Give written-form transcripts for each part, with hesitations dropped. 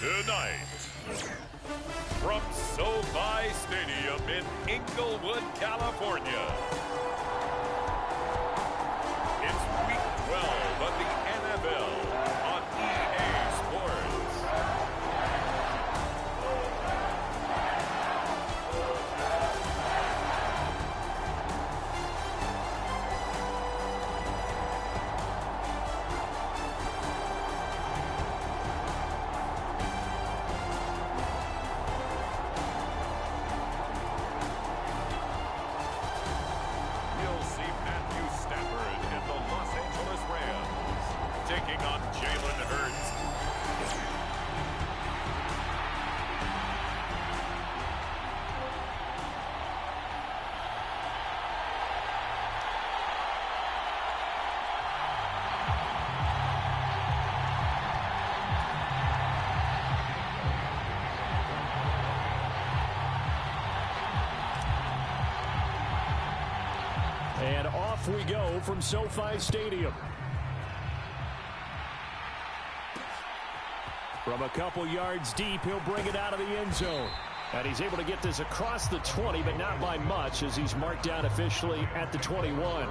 Tonight, from SoFi Stadium in Inglewood, California, it's Week 12 of the NFL on EA Sports. And off we go from SoFi Stadium. From a couple yards deep, he'll bring it out of the end zone. And he's able to get this across the 20, but not by much, as he's marked down officially at the 21.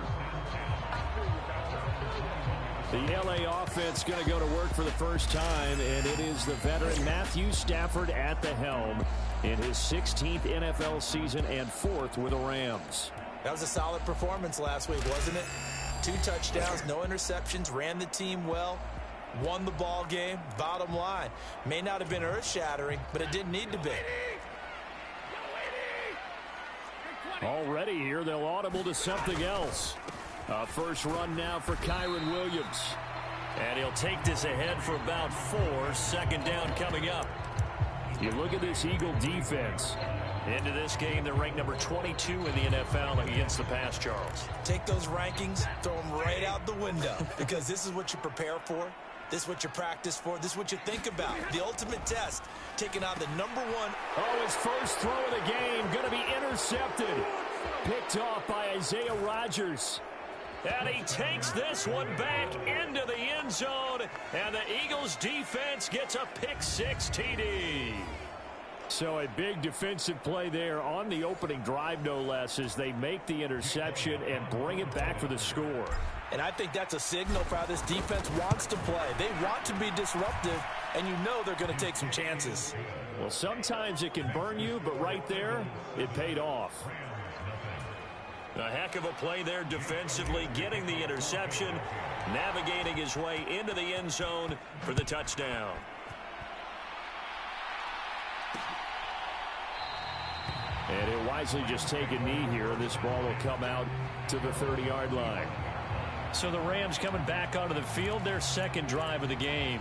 The LA offense going to go to work for the first time, and it is the veteran Matthew Stafford at the helm in his 16th NFL season and 4th with the Rams. That was a solid performance last week, wasn't it? 2 touchdowns, no interceptions, ran the team well, won the ball game. Bottom line, may not have been earth-shattering, but it didn't need to be. Already here, they'll audible to something else. First run now for Kyren Williams. And he'll take this ahead for about 4. Second down coming up. You look at this Eagle defense. Into this game, they're ranked number 22 in the NFL against the pass, Charles. Take those rankings, throw them right out the window, because this is what you prepare for. This is what you practice for. This is what you think about. The ultimate test, taking on the number 1. Oh, his first throw of the game going to be intercepted. Picked off by Isaiah Rodgers. And he takes this one back into the end zone. And the Eagles defense gets a pick-6 TD. So a big defensive play there on the opening drive, no less, as they make the interception and bring it back for the score. And I think that's a signal for how this defense wants to play. They want to be disruptive, and you know they're going to take some chances. Well, sometimes it can burn you, but right there, it paid off. A heck of a play there defensively, getting the interception, navigating his way into the end zone for the touchdown. And he'll wisely just take a knee here. This ball will come out to the 30-yard line. So the Rams coming back onto the field, their second drive of the game.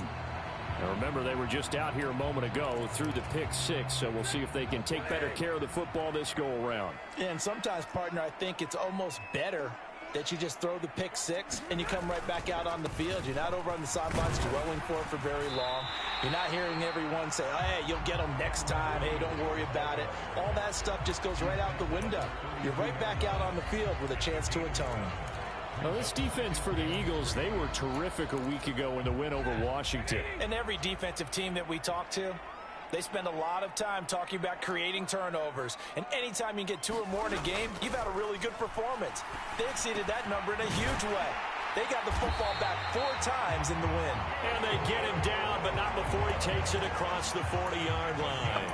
Now remember, they were just out here a moment ago through the pick-6, so we'll see if they can take better care of the football this go-around. And sometimes, partner, I think it's almost better that you just throw the pick-6 and you come right back out on the field. You're not over on the sidelines dwelling for it for very long. You're not hearing everyone say, oh, hey, you'll get them next time. Hey, don't worry about it. All that stuff just goes right out the window. You're right back out on the field with a chance to atone. Well, this defense for the Eagles, they were terrific a week ago in the win over Washington. And every defensive team that we talk to, they spend a lot of time talking about creating turnovers. And anytime you get 2 or more in a game, you've had a really good performance. They exceeded that number in a huge way. They got the football back 4 times in the win. And they get him down, but not before he takes it across the 40-yard line.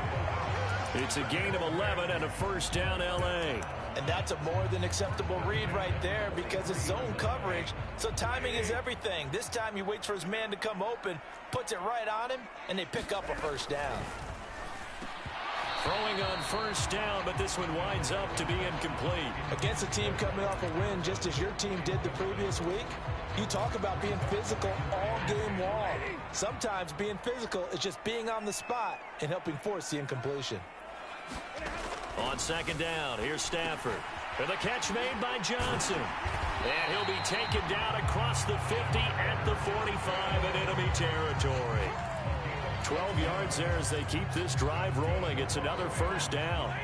It's a gain of 11 and a first down, L.A. And that's a more than acceptable read right there because it's zone coverage, so timing is everything. This time he waits for his man to come open, puts it right on him, and they pick up a first down. Throwing on first down, but this one winds up to be incomplete. Against a team coming off a win just as your team did the previous week, you talk about being physical all game long. Sometimes being physical is just being on the spot and helping force the incompletion. On second down, here's Stafford. And the catch made by Johnson. And he'll be taken down across the 50 at the 45 in enemy territory. 12 yards there as they keep this drive rolling. It's another first down.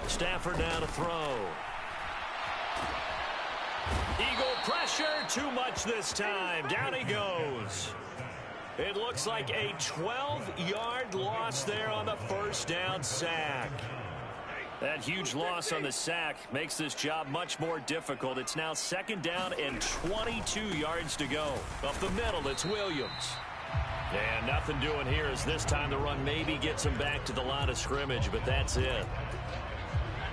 Stafford now to throw. Eagle pressure, too much this time. Down he goes. It looks like a 12-yard loss there on the first down sack. That huge loss on the sack makes this job much more difficult. It's now second down and 22 yards to go. Up the middle, it's Williams. And nothing doing here as this time the run maybe gets him back to the line of scrimmage, but that's it.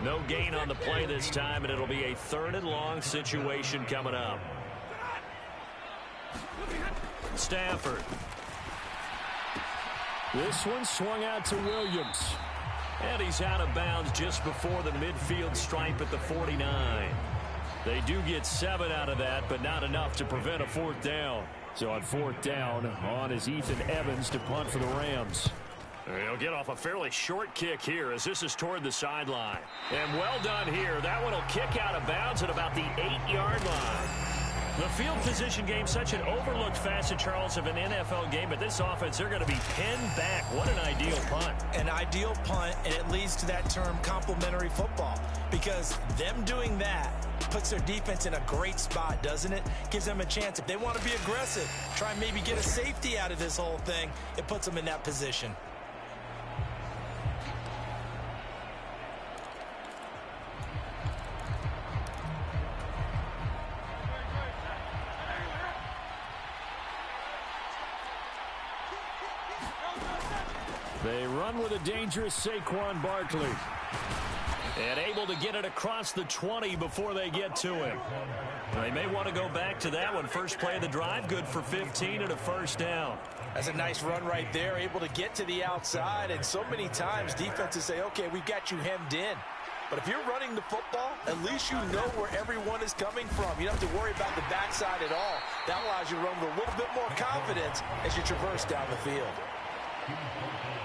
No gain on the play this time, and it'll be a 3rd and long situation coming up. Stafford. This one swung out to Williams. And he's out of bounds just before the midfield stripe at the 49. They do get 7 out of that, but not enough to prevent a 4th down. So on 4th down, on is Ethan Evans to punt for the Rams. He'll get off a fairly short kick here as this is toward the sideline. And well done here. That one will kick out of bounds at about the 8-yard line. The field position game, such an overlooked facet, Charles, of an NFL game. But this offense, they're going to be pinned back. What an ideal punt. An ideal punt, and it leads to that term complementary football. Because them doing that puts their defense in a great spot, doesn't it? Gives them a chance. If they want to be aggressive, try and maybe get a safety out of this whole thing, it puts them in that position. They run with a dangerous Saquon Barkley. And able to get it across the 20 before they get to him. They may want to go back to that one. First play of the drive, good for 15 and a first down. That's a nice run right there, able to get to the outside. And so many times defenses say, okay, we've got you hemmed in. But if you're running the football, at least you know where everyone is coming from. You don't have to worry about the backside at all. That allows you to run with a little bit more confidence as you traverse down the field.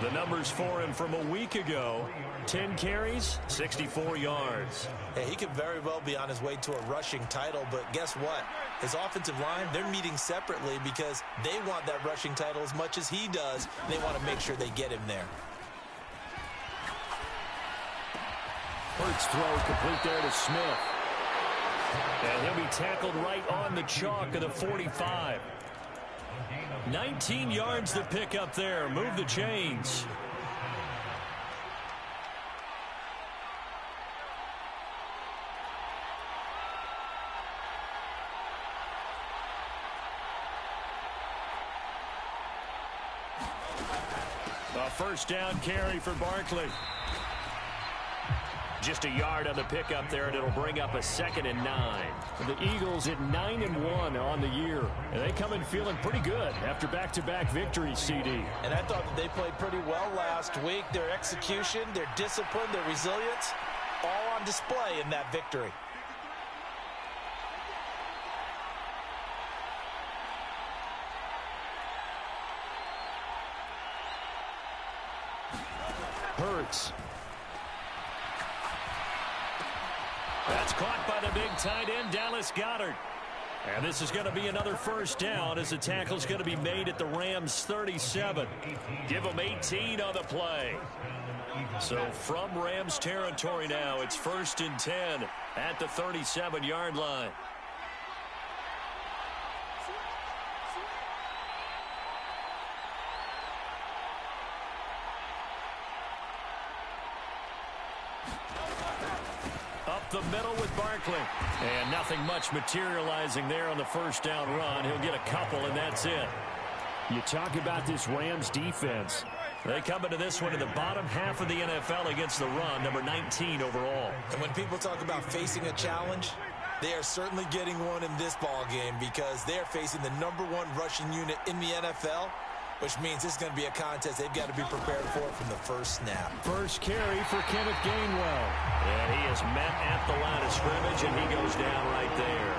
The numbers for him from a week ago, 10 carries, 64 yards. Yeah, he could very well be on his way to a rushing title, but guess what? His offensive line, they're meeting separately because they want that rushing title as much as he does. They want to make sure they get him there. Hurts throw complete there to Smith. And he'll be tackled right on the chalk of the 45. 19 yards to pick up there. Move the chains. A first down carry for Barkley. Just a yard on the pickup there, and it'll bring up a 2nd and 9. The Eagles at 9-1 on the year. And they come in feeling pretty good after back-to-back victories, CD. And I thought that they played pretty well last week. Their execution, their discipline, their resilience, all on display in that victory. Hurts. That's caught by the big tight end, Dallas Goedert. And this is going to be another first down as the tackle's going to be made at the Rams' 37. Give them 18 on the play. So from Rams territory now, it's 1st and 10 at the 37-yard line. Up the middle with Barkley. And nothing much materializing there on the first down run. He'll get a couple, and that's it. You talk about this Rams defense. They come into this one in the bottom half of the NFL against the run, number 19 overall. And when people talk about facing a challenge, they are certainly getting one in this ball game because they're facing the #1 rushing unit in the NFL, which means this is going to be a contest they've got to be prepared for from the first snap. First carry for Kenneth Gainwell. And he is met at the line of scrimmage, and he goes down right there.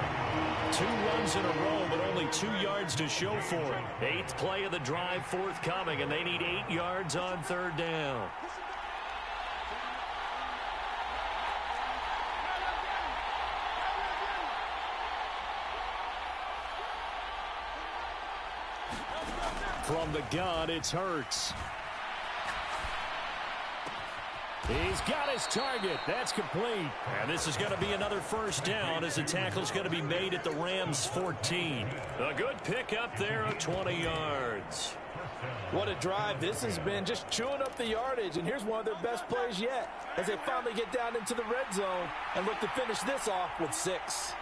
2 runs in a row, but only 2 yards to show for it. 8th play of the drive forthcoming, and they need 8 yards on 3rd down. From the gun, it's Hurts. He's got his target. That's complete. And this is going to be another first down as the tackle's going to be made at the Rams' 14. A good pickup there of 20 yards. What a drive this has been, just chewing up the yardage. And here's one of their best plays yet as they finally get down into the red zone and look to finish this off with 6.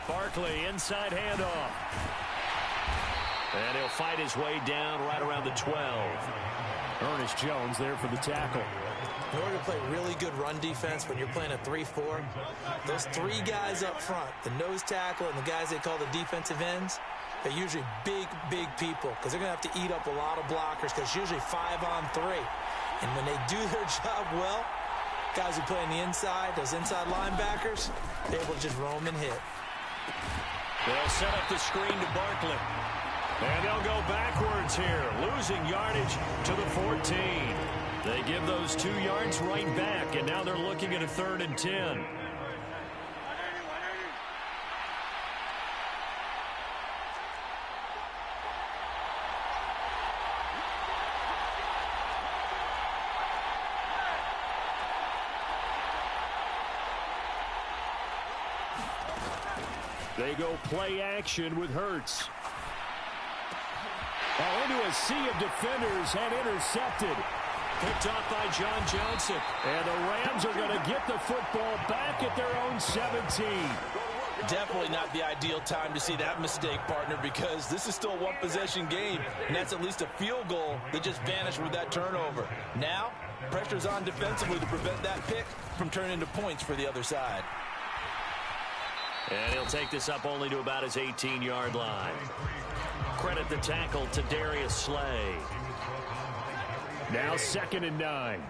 Barkley, inside handoff. And he'll fight his way down right around the 12. Ernest Jones there for the tackle. In order to play really good run defense when you're playing a 3-4, those 3 guys up front, the nose tackle and the guys they call the defensive ends, they're usually big people because they're going to have to eat up a lot of blockers because it's usually 5-on-3. And when they do their job well, guys who play on the inside, those inside linebackers, they're able to just roam and hit. They'll set up the screen to Barkley. And they'll go backwards here, losing yardage to the 14. They give those 2 yards right back, and now they're looking at a 3rd and 10. They go play action with Hurts. Into a sea of defenders and intercepted. Picked off by John Johnson. And the Rams are going to get the football back at their own 17. Definitely not the ideal time to see that mistake, partner, because this is still a one-possession game, and that's at least a field goal that just vanished with that turnover. Now, pressure's on defensively to prevent that pick from turning into points for the other side. And he'll take this up only to about his 18-yard line. Credit the tackle to Darius Slay. Now 2nd and 9.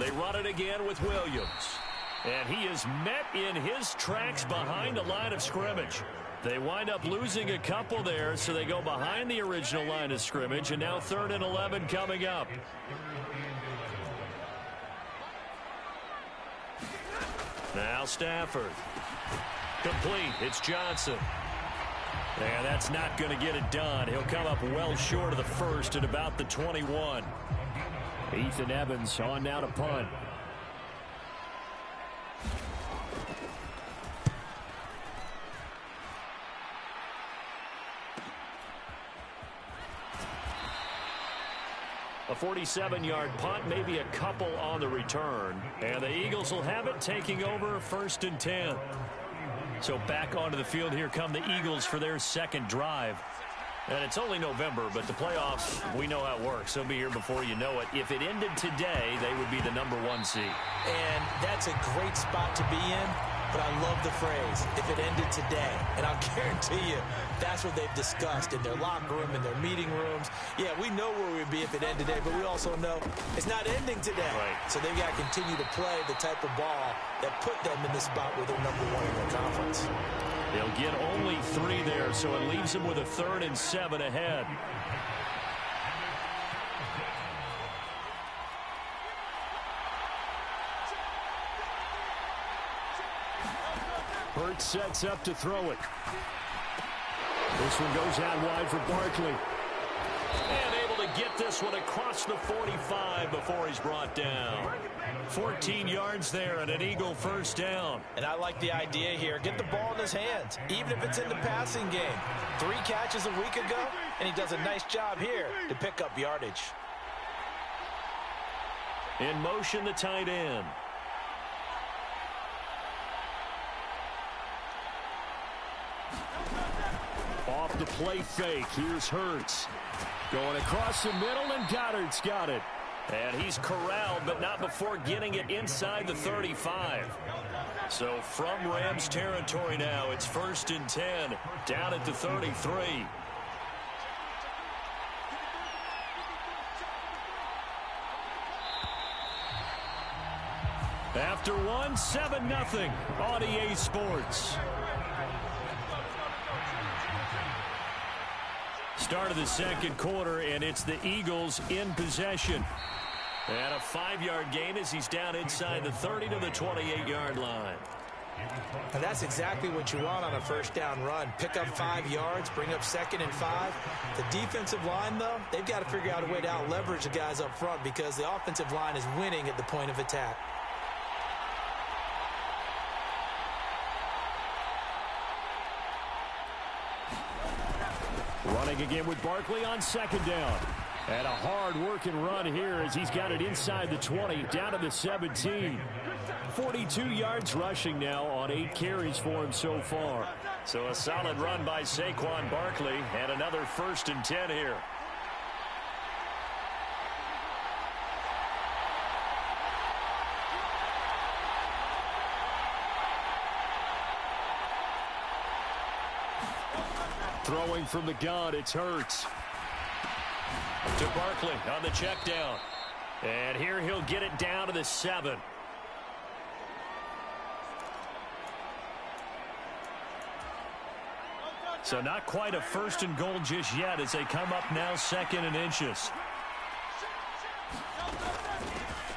They run it again with Williams. And he is met in his tracks behind the line of scrimmage. They wind up losing a couple there, so they go behind the original line of scrimmage, and now 3rd and 11 coming up. Now Stafford. Complete. It's Johnson. And that's not going to get it done. He'll come up well short of the first at about the 21. Ethan Evans on now to punt. A 47-yard punt, maybe a couple on the return. And the Eagles will have it, taking over 1st and 10. So back onto the field, here come the Eagles for their 2nd drive. And it's only November, but the playoffs, we know how it works. They'll be here before you know it. If it ended today, they would be the #1 seed. And that's a great spot to be in. But I love the phrase, if it ended today. And I'll guarantee you, that's what they've discussed in their locker room, in their meeting rooms. Yeah, we know where we'd be if it ended today, but we also know it's not ending today. Right. So they've got to continue to play the type of ball that put them in the spot where they're #1 in their conference. They'll get only 3 there, so it leaves them with a 3rd and 7 ahead. Hurts sets up to throw it. This one goes out wide for Barkley. And able to get this one across the 45 before he's brought down. 14 yards there and an Eagle 1st down. And I like the idea here. Get the ball in his hands, even if it's in the passing game. 3 catches a week ago, and he does a nice job here to pick up yardage. In motion, the tight end. Off the play fake. Here's Hurts. Going across the middle, and Goddard's got it. And he's corralled, but not before getting it inside the 35. So from Rams territory now, it's 1st and 10, down at the 33. After one, 7-0 on EA Sports. Start of the 2nd quarter, and it's the Eagles in possession. And a 5-yard gain as he's down inside the 30 to the 28-yard line. And that's exactly what you want on a first down run. Pick up 5 yards, bring up 2nd and 5. The defensive line, though, they've got to figure out a way to out-leverage the guys up front because the offensive line is winning at the point of attack. Running again with Barkley on 2nd down. And a hard-working run here as he's got it inside the 20, down to the 17. 42 yards rushing now on 8 carries for him so far. So a solid run by Saquon Barkley and another 1st and 10 here. Throwing from the gun, it's Hurts. To Barkley on the check down. And here he'll get it down to the 7. So not quite a 1st and goal just yet as they come up now 2nd and inches.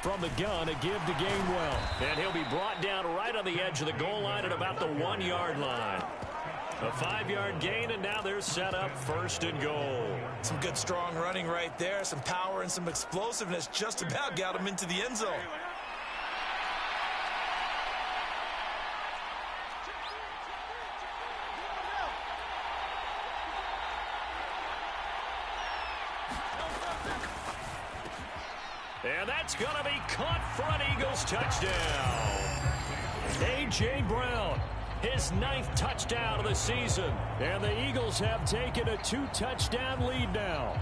From the gun, a give to Gainwell. And he'll be brought down right on the edge of the goal line at about the 1-yard line. A 5-yard gain, and now they're set up 1st and goal. Some good strong running right there. Some power and some explosiveness just about got him into the end zone. And that's going to be caught for an Eagles touchdown. A.J. Brown. His 9th touchdown of the season. And the Eagles have taken a 2-touchdown lead now.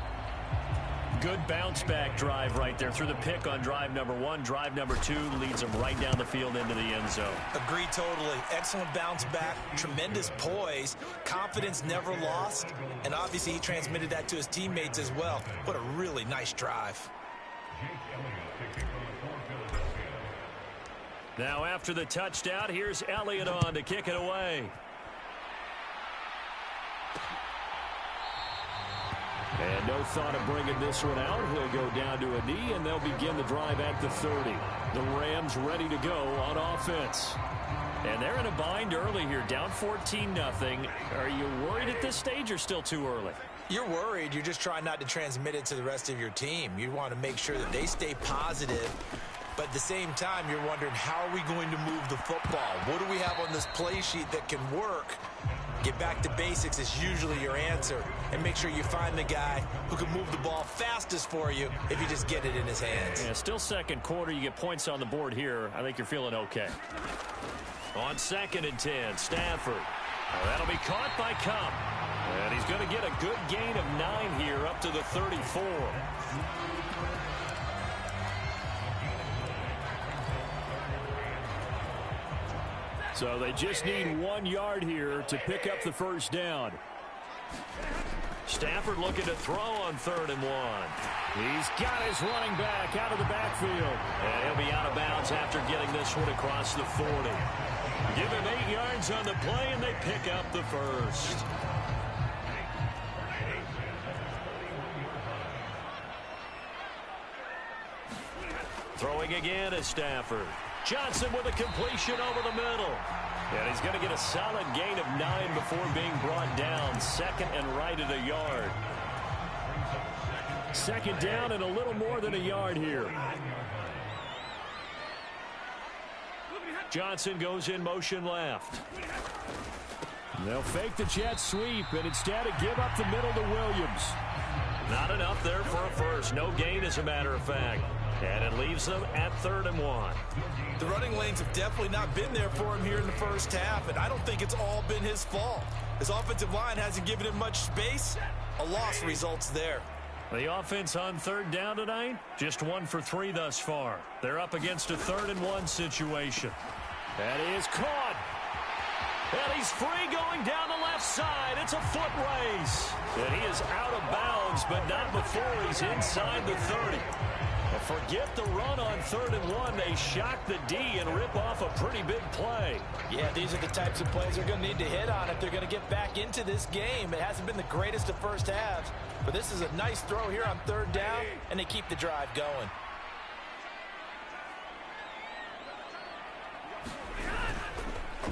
Good bounce-back drive right there through the pick on drive number 1. Drive number 2 leads them right down the field into the end zone. Agree totally. Excellent bounce back. Tremendous poise. Confidence never lost. And obviously he transmitted that to his teammates as well. What a really nice drive. Now after the touchdown, here's Elliott on to kick it away. And no thought of bringing this one out. He'll go down to a knee, and they'll begin the drive at the 30. The Rams ready to go on offense. And they're in a bind early here, down 14-0. Are you worried at this stage or still too early? You're worried. You're just trying not to transmit it to the rest of your team. You want to make sure that they stay positive. But at the same time, you're wondering, how are we going to move the football? What do we have on this play sheet that can work? Get back to basics is usually your answer. And make sure you find the guy who can move the ball fastest for you if you just get it in his hands. Yeah, still 2nd quarter. You get points on the board here. I think you're feeling okay. On 2nd and 10, Stafford. That'll be caught by Cup. And he's going to get a good gain of 9 here up to the 34. So they just need 1 yard here to pick up the 1st down. Stafford looking to throw on 3rd and 1. He's got his running back out of the backfield. And he'll be out of bounds after getting this one across the 40. Give him 8 yards on the play, and they pick up the 1st. Throwing again is Stafford. Johnson with a completion over the middle. And he's going to get a solid gain of 9 before being brought down. 2nd and right at a yard. 2nd down and a little more than a yard here. Johnson goes in motion left. They'll fake the jet sweep and instead give up the middle to Williams. Not enough there for a first. No gain, as a matter of fact. And it leaves them at 3rd and 1. The running lanes have definitely not been there for him here in the first half, and I don't think it's all been his fault. His offensive line hasn't given him much space. A loss results there. The offense on 3rd down tonight, just 1 for 3 thus far. They're up against a 3rd and 1 situation. That is caught. And he's free going down the left side. It's a foot race. And he is out of bounds, but not before he's inside the 30. Forget the run on 3rd and 1. They shock the D and rip off a pretty big play. Yeah, these are the types of plays they're going to need to hit on if they're going to get back into this game. It hasn't been the greatest of first halves, but this is a nice throw here on 3rd down, and they keep the drive going.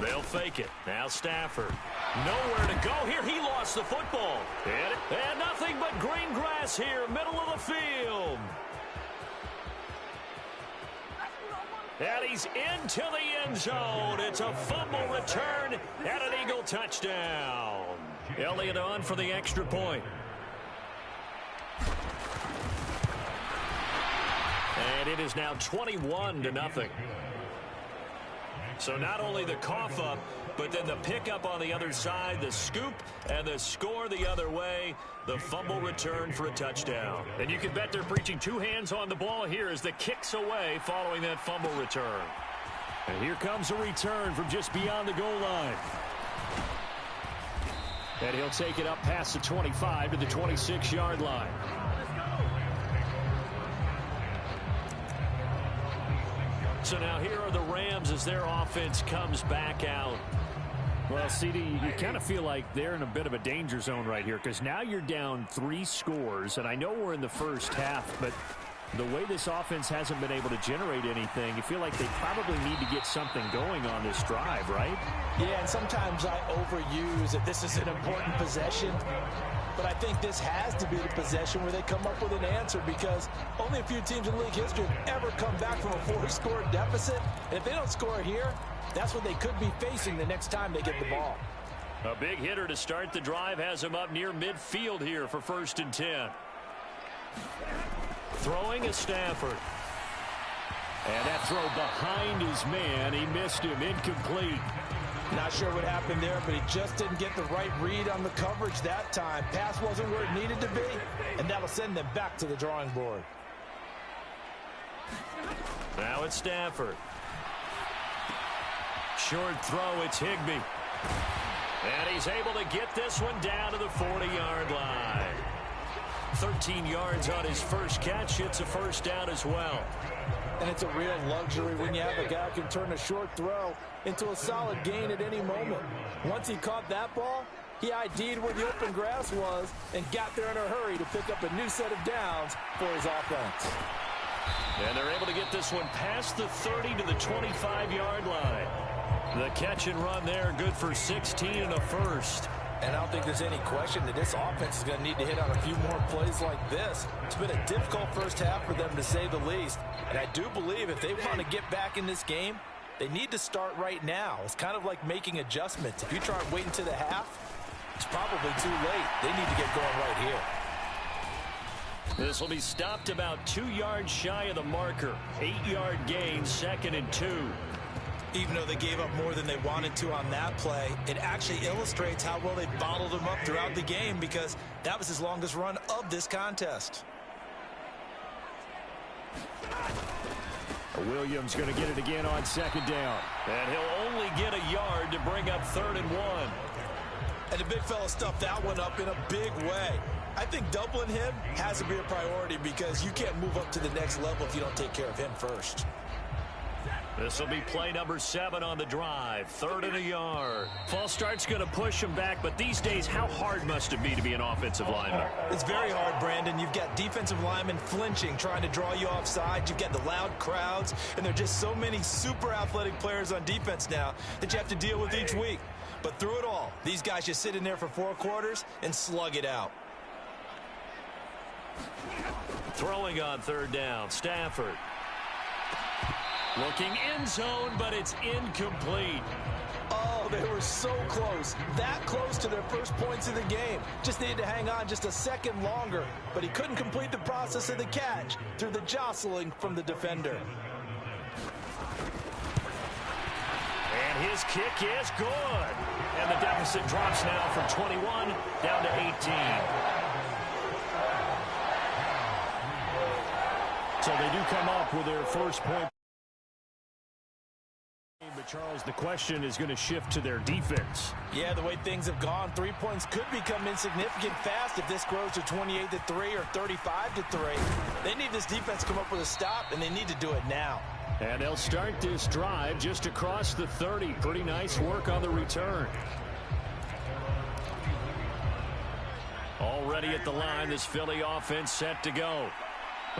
They'll fake it. Now Stafford. Nowhere to go here. He lost the football. And nothing but green grass here, middle of the field. And he's into the end zone. It's a fumble return and an Eagle touchdown. Elliott on for the extra point. And it is now 21-0. So not only the cough up, but then the pickup on the other side, the scoop, and the score the other way. The fumble return for a touchdown. And you can bet they're preaching two hands on the ball here as the kick's away following that fumble return. And here comes a return from just beyond the goal line. And he'll take it up past the 25 to the 26-yard line. So now here are the Rams as their offense comes back out. Well, CD, you kind of feel like they're in a bit of a danger zone right here because now you're down 3 scores, and I know we're in the first half, but the way this offense hasn't been able to generate anything, you feel like they probably need to get something going on this drive, right? Yeah, and sometimes I overuse that this is an important possession, but I think this has to be the possession where they come up with an answer because only a few teams in league history have ever come back from a 4-score deficit, and if they don't score here, that's what they could be facing the next time they get the ball. A big hitter to start the drive has him up near midfield here for 1st and 10. Throwing is Stafford. And that throw behind his man. He missed him. Incomplete. Not sure what happened there, but he just didn't get the right read on the coverage that time. Pass wasn't where it needed to be, and that'll send them back to the drawing board. Now it's Stafford. Short throw, it's Higbee. And he's able to get this one down to the 40-yard line. 13 yards on his first catch. It's a first down as well. And it's a real luxury when you have a guy who can turn a short throw into a solid gain at any moment. Once he caught that ball, he ID'd where the open grass was and got there in a hurry to pick up a new set of downs for his offense. And they're able to get this one past the 30 to the 25-yard line. The catch and run there, good for 16 and a first. And I don't think there's any question that this offense is going to need to hit on a few more plays like this. It's been a difficult first half for them, to say the least. And I do believe if they want to get back in this game, they need to start right now. It's kind of like making adjustments. If you try waiting to the half, it's probably too late. They need to get going right here. This will be stopped about 2 yards shy of the marker. 8-yard gain, 2nd and 2. Even though they gave up more than they wanted to on that play, it actually illustrates how well they bottled him up throughout the game because that was his longest run of this contest. Williams going to get it again on 2nd down. And he'll only get a yard to bring up 3rd and 1. And the big fella stuffed that one up in a big way. I think doubling him has to be a priority because you can't move up to the next level if you don't take care of him first. This will be play number 7 on the drive. 3rd and a yard. False start's going to push him back, but these days, how hard must it be to be an offensive lineman? It's very hard, Brandon. You've got defensive linemen flinching, trying to draw you offside. You've got the loud crowds, and there are just so many super athletic players on defense now that you have to deal with each week. But through it all, these guys just sit in there for 4 quarters and slug it out. Throwing on 3rd down, Stafford. Looking end zone, but it's incomplete. Oh, they were so close. That close to their first points of the game. Just needed to hang on just a second longer, but he couldn't complete the process of the catch through the jostling from the defender. And his kick is good. And the deficit drops now from 21 down to 18. So they do come up with their first point. But, Charles, the question is going to shift to their defense. Yeah, the way things have gone, 3 points could become insignificant fast if this grows to 28-3 or 35-3. They need this defense to come up with a stop, and they need to do it now. And they'll start this drive just across the 30. Pretty nice work on the return. Already at the line, this Philly offense set to go.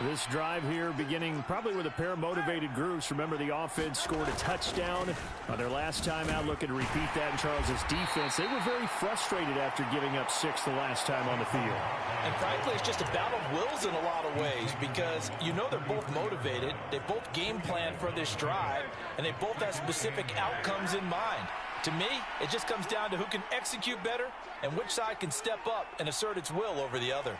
This drive here beginning probably with a pair of motivated groups. Remember, the offense scored a touchdown on their last time out, looking to repeat that in Charles's defense. They were very frustrated after giving up 6 the last time on the field. And frankly, it's just a battle of wills in a lot of ways because you know they're both motivated. They both game plan for this drive, and they both have specific outcomes in mind. To me, it just comes down to who can execute better and which side can step up and assert its will over the other.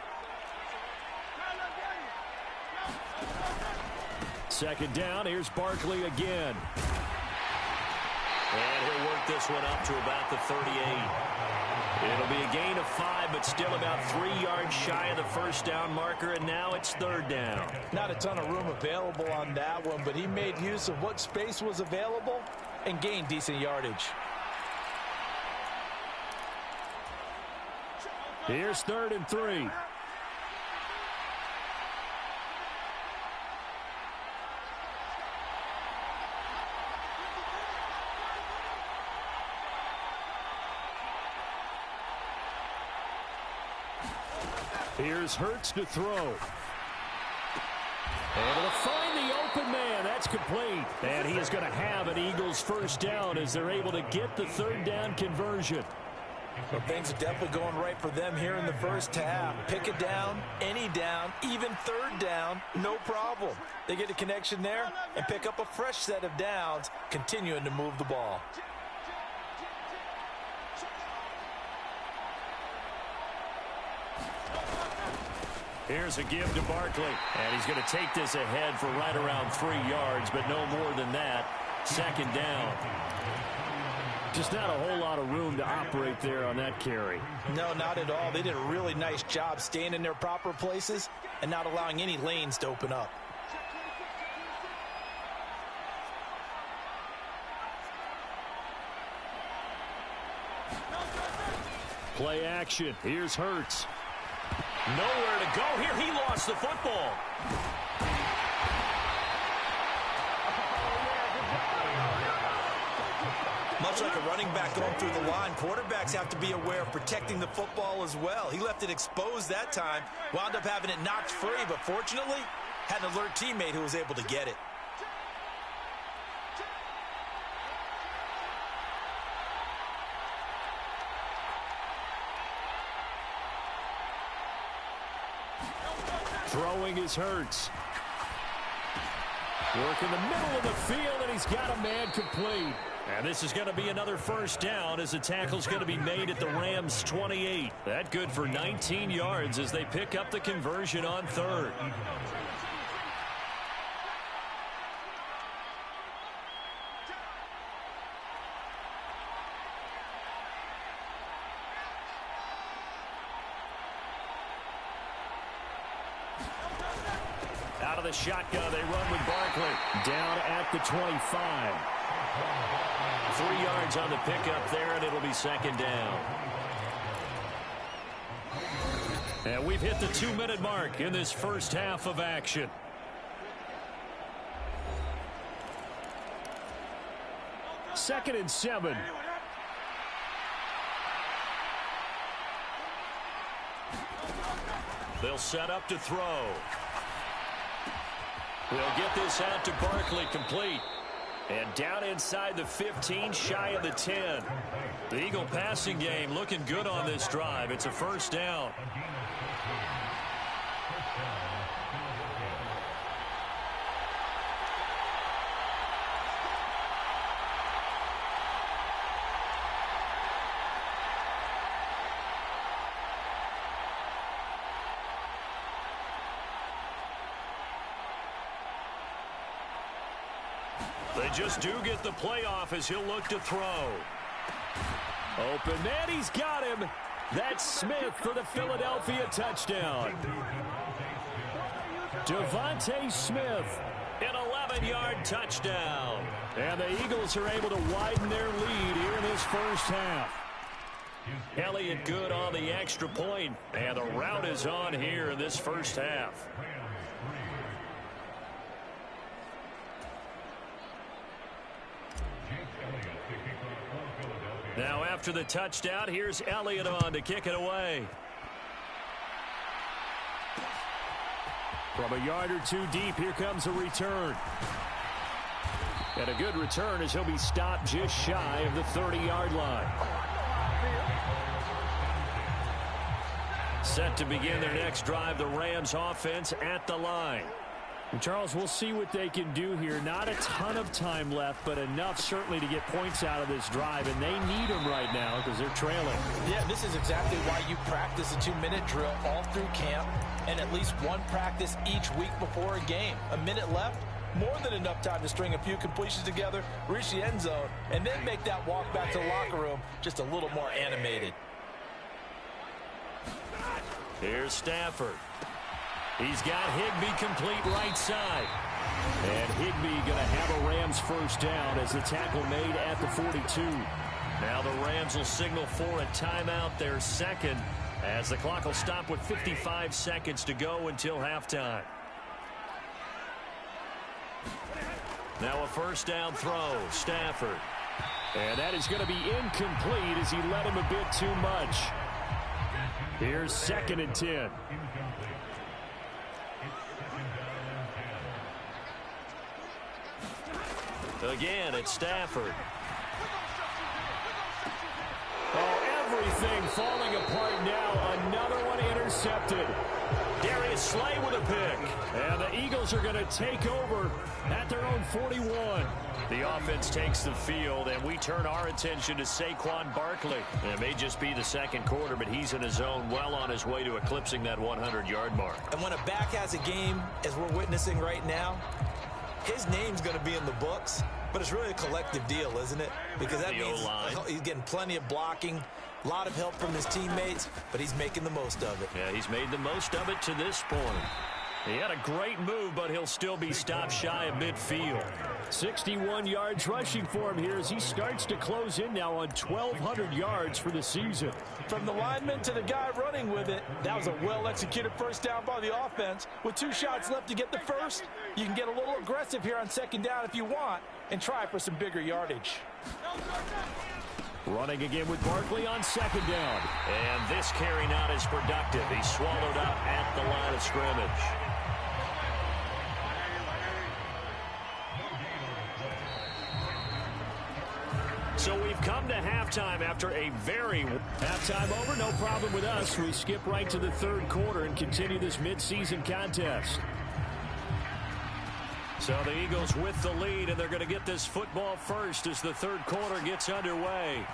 Second down, here's Barkley again. And he'll work this one up to about the 38. It'll be a gain of 5, but still about 3 yards shy of the first down marker, and now it's third down. Not a ton of room available on that one, but he made use of what space was available and gained decent yardage. Here's 3rd and 3. Here's Hurts to throw. Able to find the open man. That's complete. And he is going to have an Eagles first down as they're able to get the 3rd down conversion. Well, things are definitely going right for them here in the first half. Pick it down, any down, even 3rd down, no problem. They get a connection there and pick up a fresh set of downs, continuing to move the ball. Here's a give to Barkley. And he's going to take this ahead for right around 3 yards, but no more than that. 2nd down. Just not a whole lot of room to operate there on that carry. No, not at all. They did a really nice job staying in their proper places and not allowing any lanes to open up. Play action. Here's Hurts. Nowhere to go here. He lost the football. Much like a running back going through the line, quarterbacks have to be aware of protecting the football as well. He left it exposed that time, wound up having it knocked free, but fortunately, had an alert teammate who was able to get it. Throwing is Hurts. Work in the middle of the field, and he's got a man complete. And this is going to be another first down as the tackle's going to be made at the Rams' 28. That good for 19 yards as they pick up the conversion on 3rd. Out of the shotgun, they run with Barkley. Down at the 25. 3 yards on the pickup there, and it'll be 2nd down. And we've hit the 2-minute mark in this first half of action. Second and 7. They'll set up to throw. They'll get this out to Barkley, complete. And down inside the 15, shy of the 10. The Eagle passing game looking good on this drive. It's a first down. They just do get the playoff as he'll look to throw. Open man, he's got him. That's Smith for the Philadelphia touchdown. Devontae Smith. An 11-yard touchdown. And the Eagles are able to widen their lead here in this first half. Elliott good on the extra point, and the route is on here in this first half. Now after the touchdown, here's Elliott on to kick it away. From a yard or two deep, here comes a return. And a good return as he'll be stopped just shy of the 30-yard line. Set to begin their next drive, the Rams offense at the line. And Charles, we'll see what they can do here. Not a ton of time left, but enough certainly to get points out of this drive, and they need them right now because they're trailing. Yeah, this is exactly why you practice a 2-minute drill all through camp and at least one practice each week before a game. A minute left, more than enough time to string a few completions together, reach the end zone, and then make that walk back to the locker room just a little more animated. Here's Stafford. He's got Higbee complete right side. And Higbee going to have a Rams first down as the tackle made at the 42. Now the Rams will signal for a timeout, their second, as the clock will stop with 55 seconds to go until halftime. Now a first down throw, Stafford. And that is going to be incomplete as he led him a bit too much. Here's 2nd and 10. Again, it's Stafford. Oh, everything falling apart now. Another one intercepted. Darius Slay with a pick. And the Eagles are going to take over at their own 41. The offense takes the field, and we turn our attention to Saquon Barkley. It may just be the second quarter, but he's in his zone, well on his way to eclipsing that 100-yard mark. And when a back has a game, as we're witnessing right now, his name's going to be in the books, but it's really a collective deal, isn't it? Because that means he's getting plenty of blocking, a lot of help from his teammates, but he's making the most of it. Yeah, he's made the most of it to this point. He had a great move, but he'll still be stopped shy of midfield. 61 yards rushing for him here as he starts to close in now on 1,200 yards for the season. From the lineman to the guy running with it, that was a well-executed first down by the offense. With 2 shots left to get the first, you can get a little aggressive here on second down if you want and try for some bigger yardage. Running again with Barkley on second down. And this carry not as productive. He's swallowed up at the line of scrimmage. So we've come to halftime after a very... Halftime over, no problem with us. We skip right to the third quarter and continue this midseason contest. So the Eagles with the lead, and they're going to get this football first as the third quarter gets underway.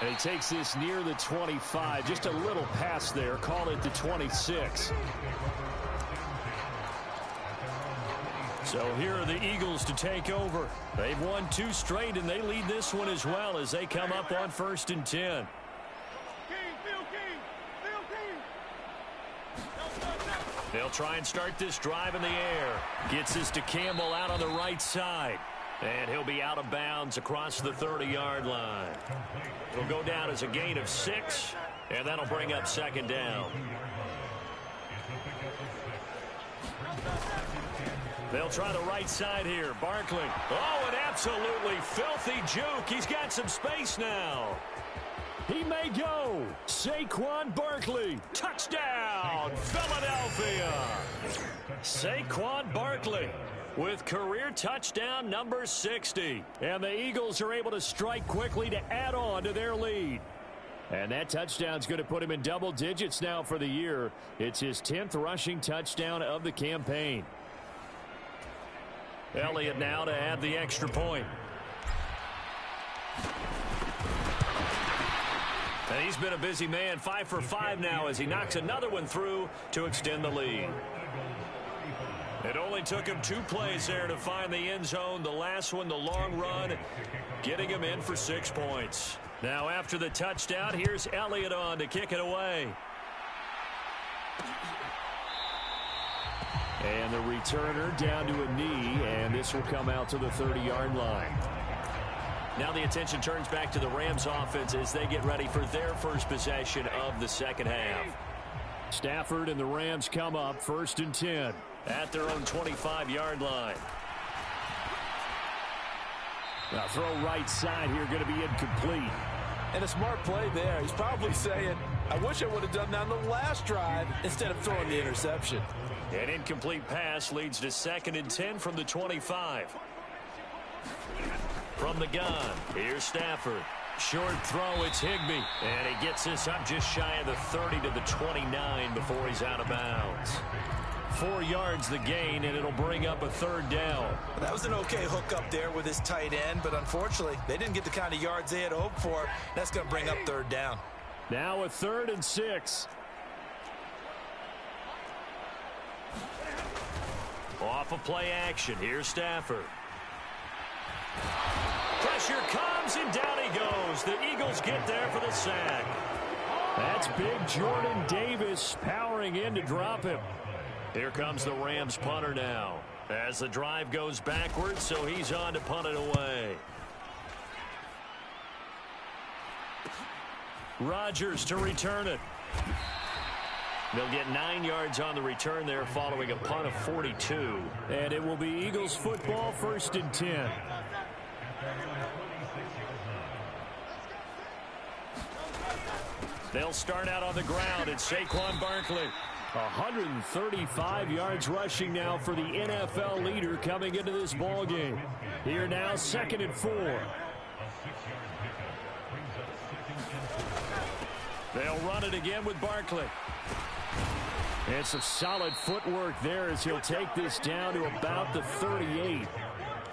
And he takes this near the 25, just a little past there, call it the 26. So here are the Eagles to take over. They've won 2 straight, and they lead this one as well as they come up on 1st and 10. They'll try and start this drive in the air. Gets this to Campbell out on the right side. And he'll be out of bounds across the 30-yard line. It'll go down as a gain of 6, and that'll bring up second down. They'll try the right side here. Barkley. Oh, an absolutely filthy juke. He's got some space now. He may go. Saquon Barkley. Touchdown, Philadelphia. Saquon Barkley with career touchdown number 60. And the Eagles are able to strike quickly to add on to their lead. And that touchdown's going to put him in double digits now for the year. It's his 10th rushing touchdown of the campaign. Elliott now to add the extra point. And he's been a busy man, 5 for 5 now as he knocks another one through to extend the lead. It only took him 2 plays there to find the end zone. The last one, the long run, getting him in for 6 points. Now after the touchdown, here's Elliott on to kick it away. And the returner down to a knee, and this will come out to the 30-yard line. Now the attention turns back to the Rams offense as they get ready for their first possession of the second half. Stafford and the Rams come up 1st and 10. At their own 25-yard line. Now throw right side here, going to be incomplete. And a smart play there. He's probably saying, I wish I would have done that on the last drive instead of throwing the interception. An incomplete pass leads to 2nd and 10 from the 25. From the gun, here's Stafford. Short throw, it's Higbee. And he gets this up just shy of the 30 to the 29 before he's out of bounds. 4 yards the gain, and it'll bring up a 3rd down. That was an okay hook up there with his tight end, but unfortunately, they didn't get the kind of yards they had hoped for. That's going to bring up 3rd down. Now a 3rd and 6. Off of play action, here's Stafford. Pressure comes, and down he goes. The Eagles get there for the sack. That's big Jordan Davis powering in to drop him. Here comes the Rams punter now. As the drive goes backwards, so he's on to punt it away. Rodgers to return it. They'll get 9 yards on the return there following a punt of 42. And it will be Eagles football, 1st and 10. They'll start out on the ground. It's Saquon Barkley. 135 yards rushing now for the NFL leader coming into this ball game. Here now, 2nd and 4. They'll run it again with Barkley. And some solid footwork there as he'll take this down to about the 38.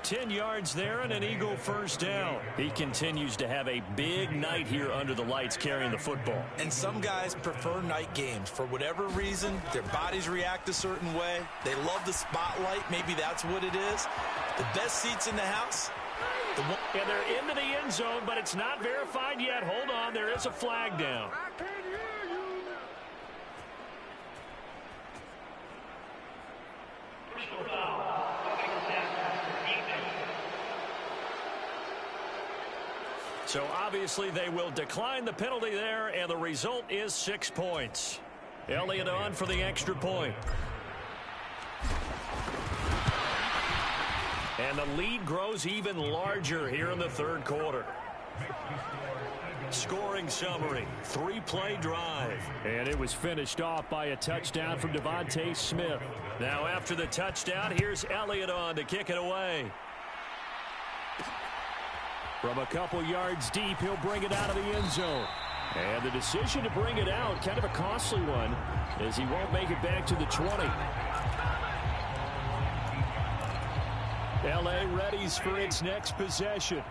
10 yards there and an Eagle 1st down. He continues to have a big night here under the lights carrying the football. And some guys prefer night games. For whatever reason, their bodies react a certain way. They love the spotlight. Maybe that's what it is. The best seats in the house. And they're into the end zone, but it's not verified yet. Hold on, there is a flag down. So obviously they will decline the penalty there, and the result is 6 points. Elliott on for the extra point. And the lead grows even larger here in the 3rd quarter. Scoring summary, 3-play drive. And it was finished off by a touchdown from Devontae Smith. Now after the touchdown, here's Elliott on to kick it away. From a couple yards deep, he'll bring it out of the end zone. And the decision to bring it out, kind of a costly one, as he won't make it back to the 20. L.A. readies for its next possession.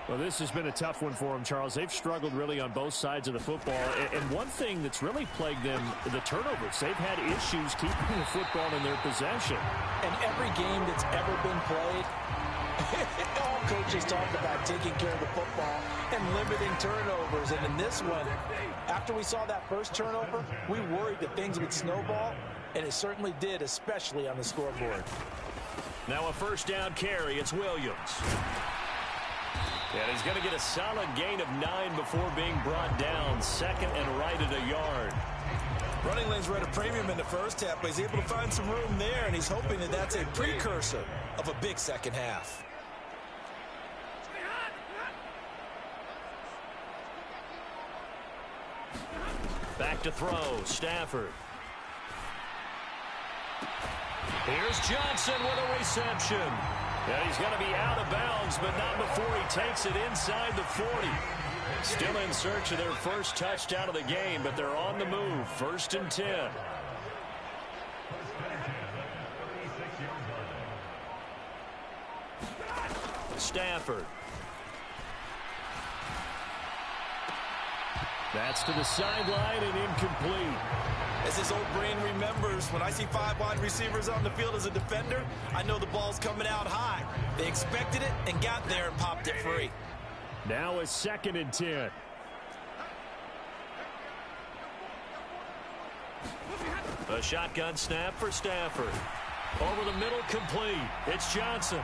Well, this has been a tough one for them, Charles. They've struggled really on both sides of the football. And one thing that's really plagued them, the turnovers. They've had issues keeping the football in their possession. And every game that's ever been played, all coaches talk about taking care of the football and limiting turnovers. And in this one, after we saw that first turnover, we worried that things would snowball, and it certainly did, especially on the scoreboard. Now a 1st down carry. It's Williams. And he's going to get a solid gain of 9 before being brought down. 2nd and right at a yard. Running lanes were at a premium in the first half, but he's able to find some room there, and he's hoping that that's a precursor of a big second half. Back to throw. Stafford. Here's Johnson with a reception. Yeah, he's going to be out of bounds, but not before he takes it inside the 40. Still in search of their first touchdown of the game, but they're on the move. 1st and 10. Stafford. That's to the sideline and incomplete. As his old brain remembers, when I see 5 wide receivers on the field as a defender, I know the ball's coming out high. They expected it and got there and popped it free. Now a 2nd and 10. A shotgun snap for Stafford. Over the middle, complete. It's Johnson.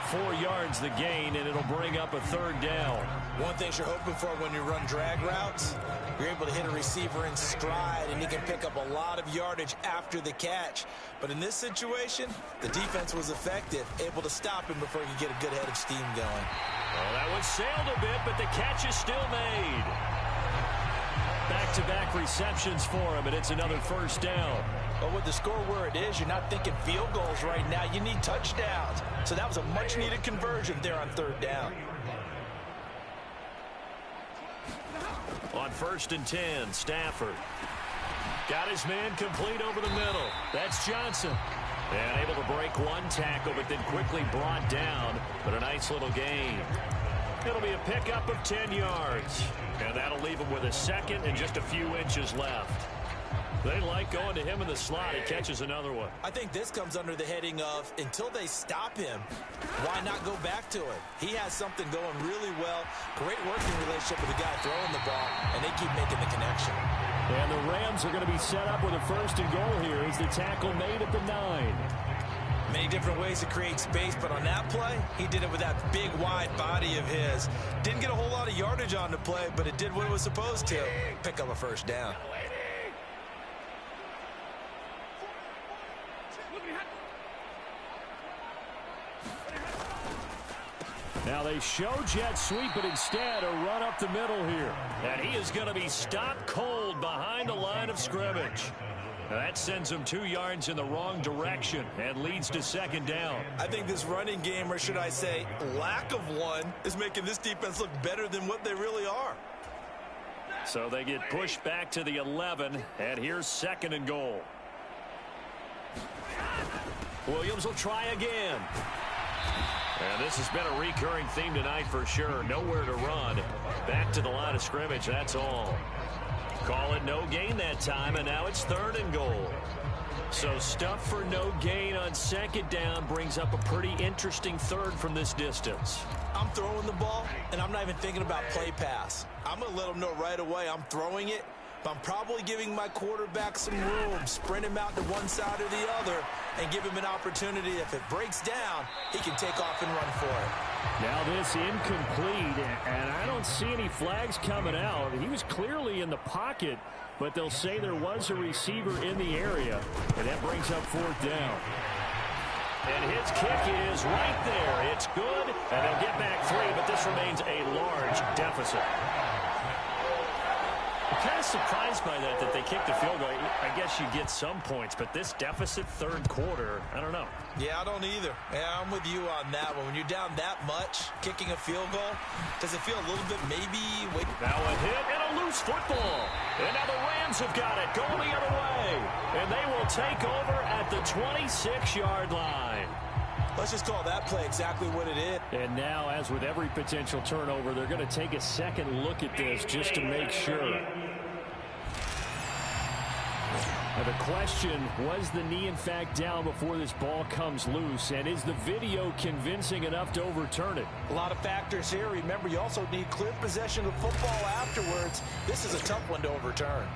4 yards the gain, and it'll bring up a 3rd down. One thing you're hoping for when you run drag routes, you're able to hit a receiver in stride, and he can pick up a lot of yardage after the catch. But in this situation, the defense was effective, able to stop him before he could get a good head of steam going. Well, that one sailed a bit, but the catch is still made. Back back-to-back receptions for him, and it's another first down. Well, with the score where it is, you're not thinking field goals right now. You need touchdowns. So that was a much-needed conversion there on third down. On 1st and 10, Stafford. Got his man complete over the middle. That's Johnson. And able to break one tackle, but then quickly brought down. But a nice little gain. It'll be a pickup of 10 yards. And that'll leave him with a second and just a few inches left. They like going to him in the slot. He catches another one. I think this comes under the heading of, until they stop him, why not go back to it? He has something going really well. Great working relationship with the guy throwing the ball, and they keep making the connection. And the Rams are going to be set up with a 1st and goal here as the tackle made at the 9. Many different ways to create space, but on that play, he did it with that big, wide body of his. Didn't get a whole lot of yardage on the play, but it did what it was supposed to. Pick up a first down. Now they show jet sweep, but instead a run up the middle here. And he is going to be stopped cold behind the line of scrimmage. That sends him 2 yards in the wrong direction and leads to 2nd down. I think this running game, or should I say lack of one, is making this defense look better than what they really are. So they get pushed back to the 11, and here's 2nd and goal. Williams will try again. And this has been a recurring theme tonight for sure. Nowhere to run. Back to the line of scrimmage, that's all. Call it no gain that time, and now it's 3rd and goal. So stuff for no gain on 2nd down brings up a pretty interesting 3rd from this distance. I'm throwing the ball, and I'm not even thinking about play pass. I'm going to let them know right away I'm throwing it, but I'm probably giving my quarterback some room, sprint him out to one side or the other, and give him an opportunity. If it breaks down, he can take off and run for it. Now this incomplete, and I don't see any flags coming out. He was clearly in the pocket, but they'll say there was a receiver in the area, and that brings up 4th down. And his kick is right there. It's good, and they'll get back 3, but this remains a large deficit. I'm kind of surprised by that they kicked the field goal. I guess you get some points, but this deficit 3rd quarter, I don't know. Yeah, I don't either. Yeah, I'm with you on that one. When you're down that much, kicking a field goal, does it feel a little bit maybe? Wait. Now a hit and a loose football. And now the Rams have got it going the other way. And they will take over at the 26-yard line. Let's just call that play exactly what it is. And now, as with every potential turnover, they're going to take a second look at this just to make sure. Now the question, was the knee in fact down before this ball comes loose? And is the video convincing enough to overturn it? A lot of factors here. Remember, you also need clear possession of football afterwards. This is a tough one to overturn.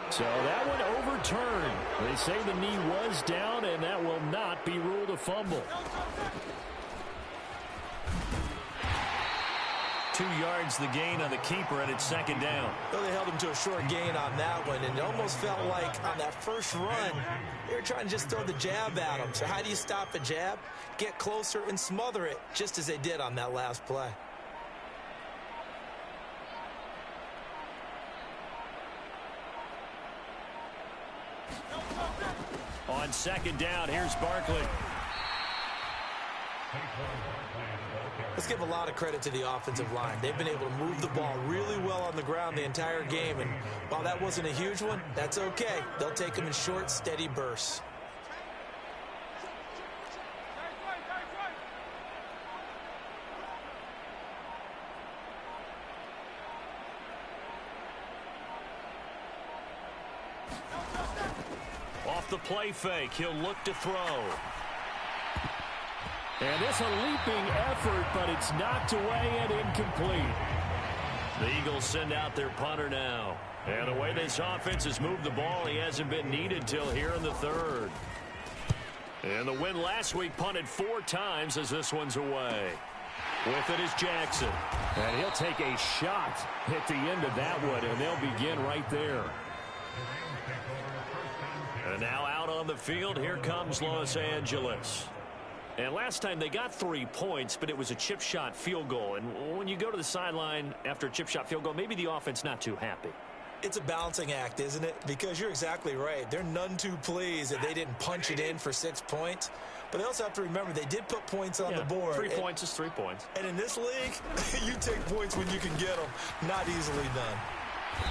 So that one overturned. They say the knee was down, and that will not be ruled a fumble. 2 yards the gain on the keeper, and it's 2nd down. Well, they held him to a short gain on that one, and it almost felt like on that first run, they were trying to just throw the jab at him. So how do you stop a jab? Get closer and smother it, just as they did on that last play. On 2nd down, here's Barkley. Let's give a lot of credit to the offensive line. They've been able to move the ball really well on the ground the entire game, and while that wasn't a huge one, that's okay. They'll take them in short, steady bursts. Off the play fake, he'll look to throw. And it's a leaping effort, but it's knocked away and incomplete. The Eagles send out their punter now. And the way this offense has moved the ball, he hasn't been needed till here in the 3rd. And the win last week punted 4 times as this one's away. With it is Jackson. And he'll take a shot at the end of that one, and they'll begin right there. And now out on the field, here comes Los Angeles. And last time they got 3 points, but it was a chip shot field goal. And when you go to the sideline after a chip shot field goal, maybe the offense not too happy. It's a balancing act, isn't it? Because you're exactly right. They're none too pleased that they didn't punch it in for 6 points. But they also have to remember they did put points on the board. 3 points is 3 points. And in this league, you take points when you can get them. Not easily done.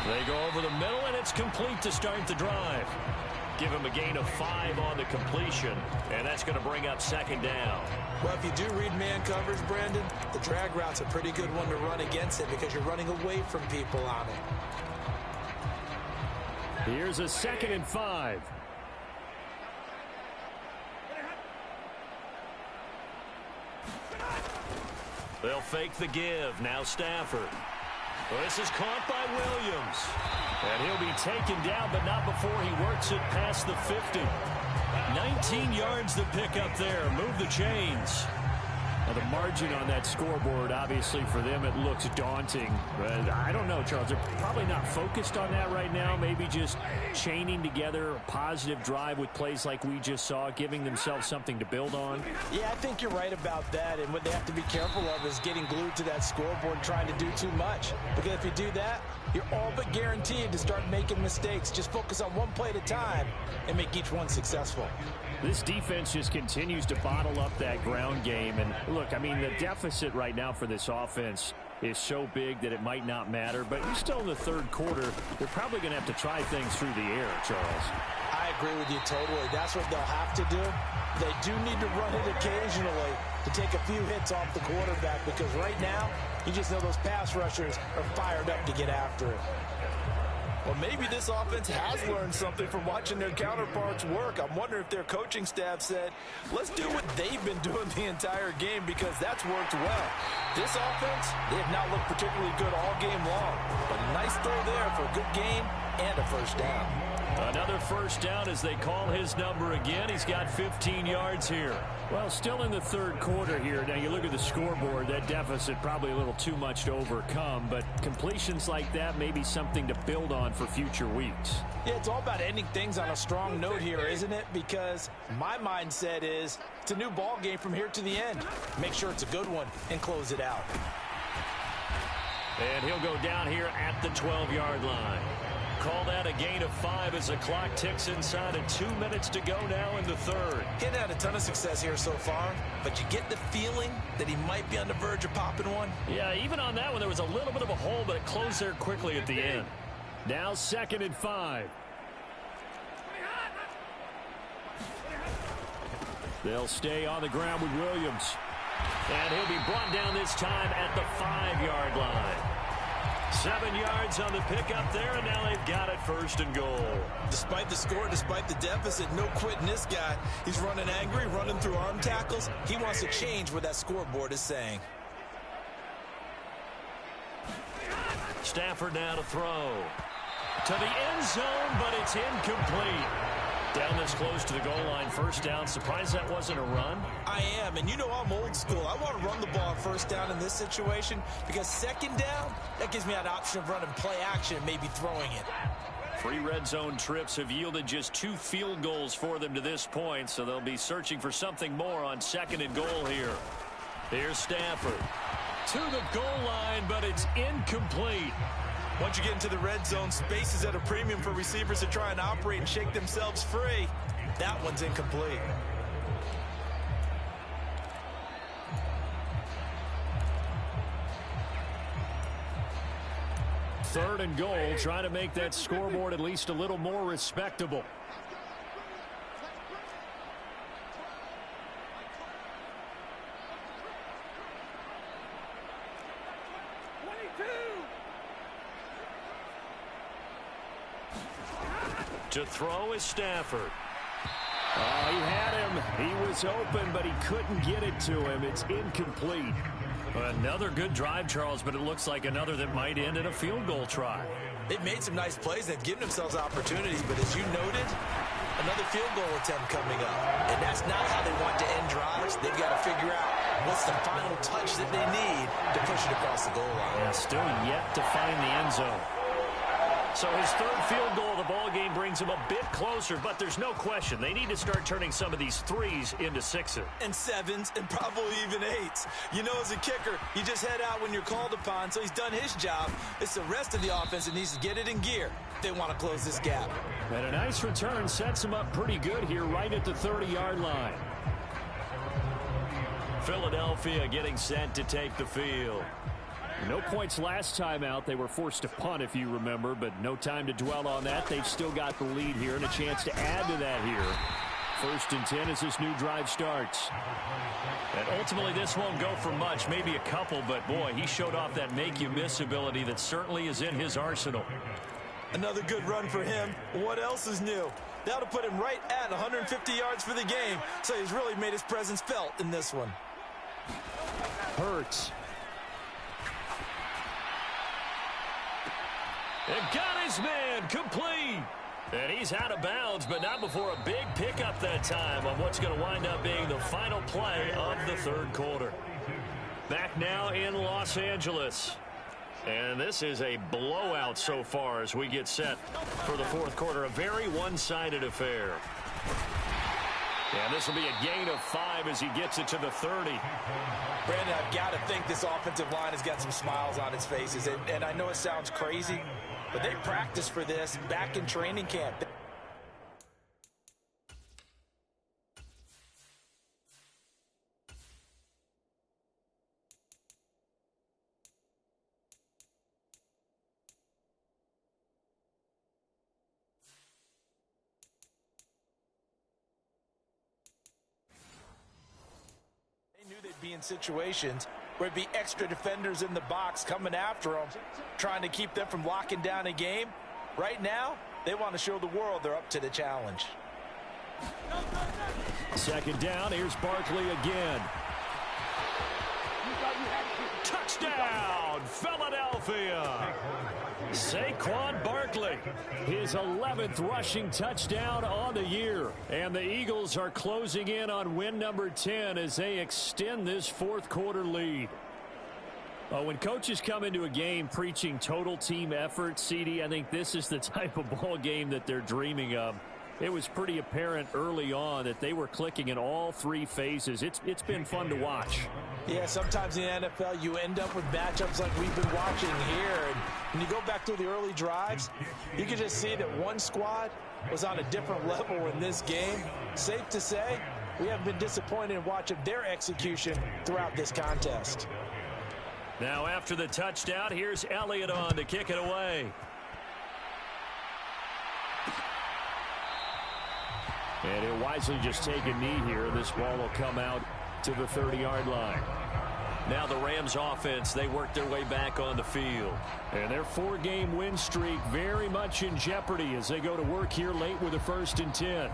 They go over the middle, and it's complete to start the drive. Give him a gain of 5 on the completion, and that's going to bring up second down. Well, if you do read man coverage, Brandon, the drag route's a pretty good one to run against it because you're running away from people on it. Here's a 2nd and 5. They'll fake the give. Now Stafford. Well, this is caught by Williams. And he'll be taken down, but not before he works it past the 50. 19 yards to pick up there. Move the chains. Now, the margin on that scoreboard, obviously, for them, it looks daunting. But I don't know, Charles. They're probably not focused on that right now. Maybe just chaining together a positive drive with plays like we just saw, giving themselves something to build on. Yeah, I think you're right about that. And what they have to be careful of is getting glued to that scoreboard and trying to do too much. Because if you do that, you're all but guaranteed to start making mistakes. Just focus on one play at a time and make each one successful. This defense just continues to bottle up that ground game. And look, I mean, the deficit right now for this offense is so big that it might not matter. But you're still in the third quarter. They're probably going to have to try things through the air, Charles. I agree with you totally. That's what they'll have to do. They do need to run it occasionally to take a few hits off the quarterback because right now, you just know those pass rushers are fired up to get after it. Well, maybe this offense has learned something from watching their counterparts work. I'm wondering if their coaching staff said, let's do what they've been doing the entire game because that's worked well. This offense, they have not looked particularly good all game long. But a nice throw there for a good gain and a first down. Another first down as they call his number again. He's got 15 yards here. Well, still in the third quarter here. Now, you look at the scoreboard, that deficit probably a little too much to overcome, but completions like that may be something to build on for future weeks. Yeah, it's all about ending things on a strong note here, isn't it? Because my mindset is it's a new ball game from here to the end. Make sure it's a good one and close it out. And he'll go down here at the 12-yard line. Call that a gain of 5 as the clock ticks inside of 2 minutes to go now in the third. He hadn't had a ton of success here so far, but you get the feeling that he might be on the verge of popping one. Yeah, even on that one, there was a little bit of a hole, but it closed there quickly at the end. Now 2nd and 5. They'll stay on the ground with Williams. And he'll be brought down this time at the 5-yard line. 7 yards on the pickup there, and now they've got it 1st and goal. Despite the score, despite the deficit, no quitting this guy. He's running angry, running through arm tackles. He wants to change what that scoreboard is saying. Stafford now to throw. To the end zone, but it's incomplete. Down this close to the goal line, first down. Surprised that wasn't a run? I am, and you know I'm old school. I want to run the ball on first down in this situation because second down, that gives me that option of running play action and maybe throwing it. 3 red zone trips have yielded just 2 field goals for them to this point, so they'll be searching for something more on 2nd and goal here. Here's Stafford. To the goal line, but it's incomplete. Once you get into the red zone, space is at a premium for receivers to try and operate and shake themselves free. That one's incomplete. Third and goal, trying to make that scoreboard at least a little more respectable. To throw is Stafford. Oh, he had him. He was open, but he couldn't get it to him. It's incomplete. Another good drive, Charles, but it looks like another that might end in a field goal try. They've made some nice plays. They've given themselves opportunities, but as you noted, another field goal attempt coming up. And that's not how they want to end drives. They've got to figure out what's the final touch that they need to push it across the goal line. Yeah, still yet to find the end zone. So his third field goal of the ball game brings him a bit closer, but there's no question they need to start turning some of these threes into sixes. And sevens, and probably even eights. You know, as a kicker, you just head out when you're called upon, so he's done his job. It's the rest of the offense that needs to get it in gear if they want to close this gap. And a nice return sets him up pretty good here right at the 30-yard line. Philadelphia getting set to take the field. No points last time out. They were forced to punt, if you remember, but no time to dwell on that. They've still got the lead here and a chance to add to that here. 1st and 10 as this new drive starts. And ultimately, this won't go for much, maybe a couple, but boy, he showed off that make-you-miss ability that certainly is in his arsenal. Another good run for him. What else is new? That'll put him right at 150 yards for the game, so he's really made his presence felt in this one. Hurts. And got his man complete. And he's out of bounds, but not before a big pickup that time on what's going to wind up being the final play of the third quarter. Back now in Los Angeles. And this is a blowout so far as we get set for the fourth quarter. A very one-sided affair. And this will be a gain of 5 as he gets it to the 30. Brandon, I've got to think this offensive line has got some smiles on its faces. And I know it sounds crazy, but they practiced for this back in training camp. Be in situations where it'd be extra defenders in the box coming after them, trying to keep them from locking down a game. Right now, they want to show the world they're up to the challenge. 2nd down, here's Barkley again. Touchdown, Philadelphia! Saquon Barkley, his 11th rushing touchdown on the year. And the Eagles are closing in on win number 10 as they extend this fourth quarter lead. When coaches come into a game preaching total team effort, CD, I think this is the type of ball game that they're dreaming of. It was pretty apparent early on that they were clicking in all 3 phases. It's been fun to watch. Yeah, sometimes in the NFL you end up with matchups like we've been watching here. And when you go back to the early drives, you can just see that one squad was on a different level in this game. Safe to say, we haven't been disappointed in watching their execution throughout this contest. Now after the touchdown, here's Elliott on to kick it away. And he'll wisely just take a knee here. This ball will come out to the 30-yard line. Now the Rams offense, they work their way back on the field. And their 4-game win streak very much in jeopardy as they go to work here late with a 1st and 10.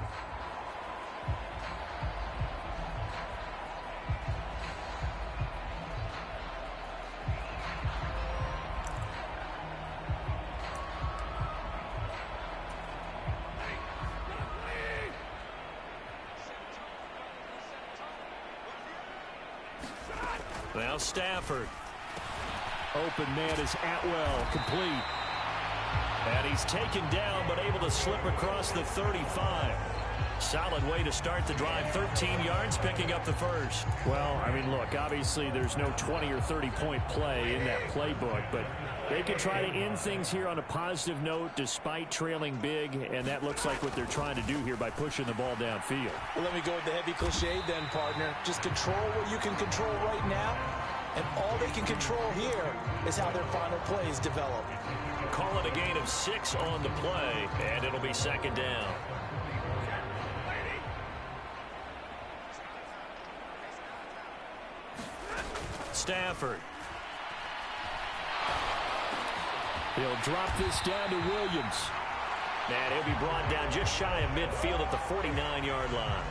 Now Stafford. Open man is Atwell, complete. And he's taken down but able to slip across the 35. Solid way to start the drive. 13 yards, picking up the first. Well, I mean, look, obviously there's no 20 or 30-point play in that playbook, but they can try to end things here on a positive note despite trailing big, and that looks like what they're trying to do here by pushing the ball downfield. Well, let me go with the heavy cliche then, partner. Just control what you can control right now, and all they can control here is how their final plays develop. Call it a gain of 6 on the play, and it'll be 2nd down. Stafford. He'll drop this down to Williams. And he'll be brought down just shy of midfield at the 49-yard line.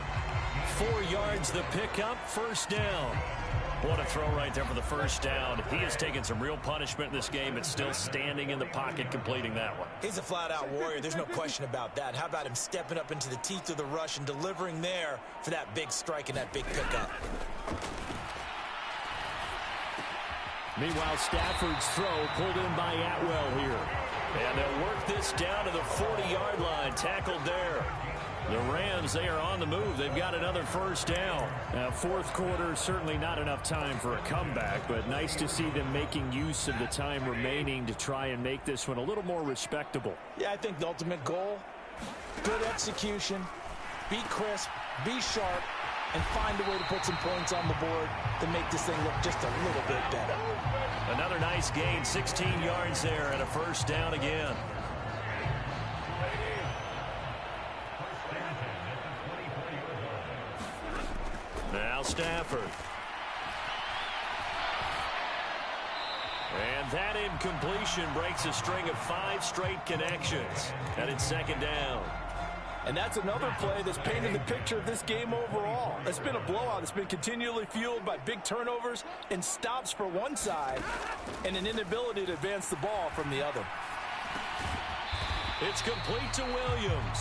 4 yards the pickup, 1st down. What a throw right there for the 1st down. He has taken some real punishment in this game, but still standing in the pocket completing that one. He's a flat-out warrior. There's no question about that. How about him stepping up into the teeth of the rush and delivering there for that big strike and that big pickup? Meanwhile, Stafford's throw pulled in by Atwell here. And they'll work this down to the 40-yard line. Tackled there. The Rams, they are on the move. They've got another first down. Now, fourth quarter, certainly not enough time for a comeback, but nice to see them making use of the time remaining to try and make this one a little more respectable. Yeah, I think the ultimate goal, good execution, be crisp, be sharp, and find a way to put some points on the board to make this thing look just a little bit better. Another nice gain, 16 yards there, and a first down again. Now Stafford. And that incompletion breaks a string of 5 straight connections. And it's second down. And that's another play that's painting the picture of this game overall. It's been a blowout. It's been continually fueled by big turnovers and stops for one side and an inability to advance the ball from the other. It's complete to Williams.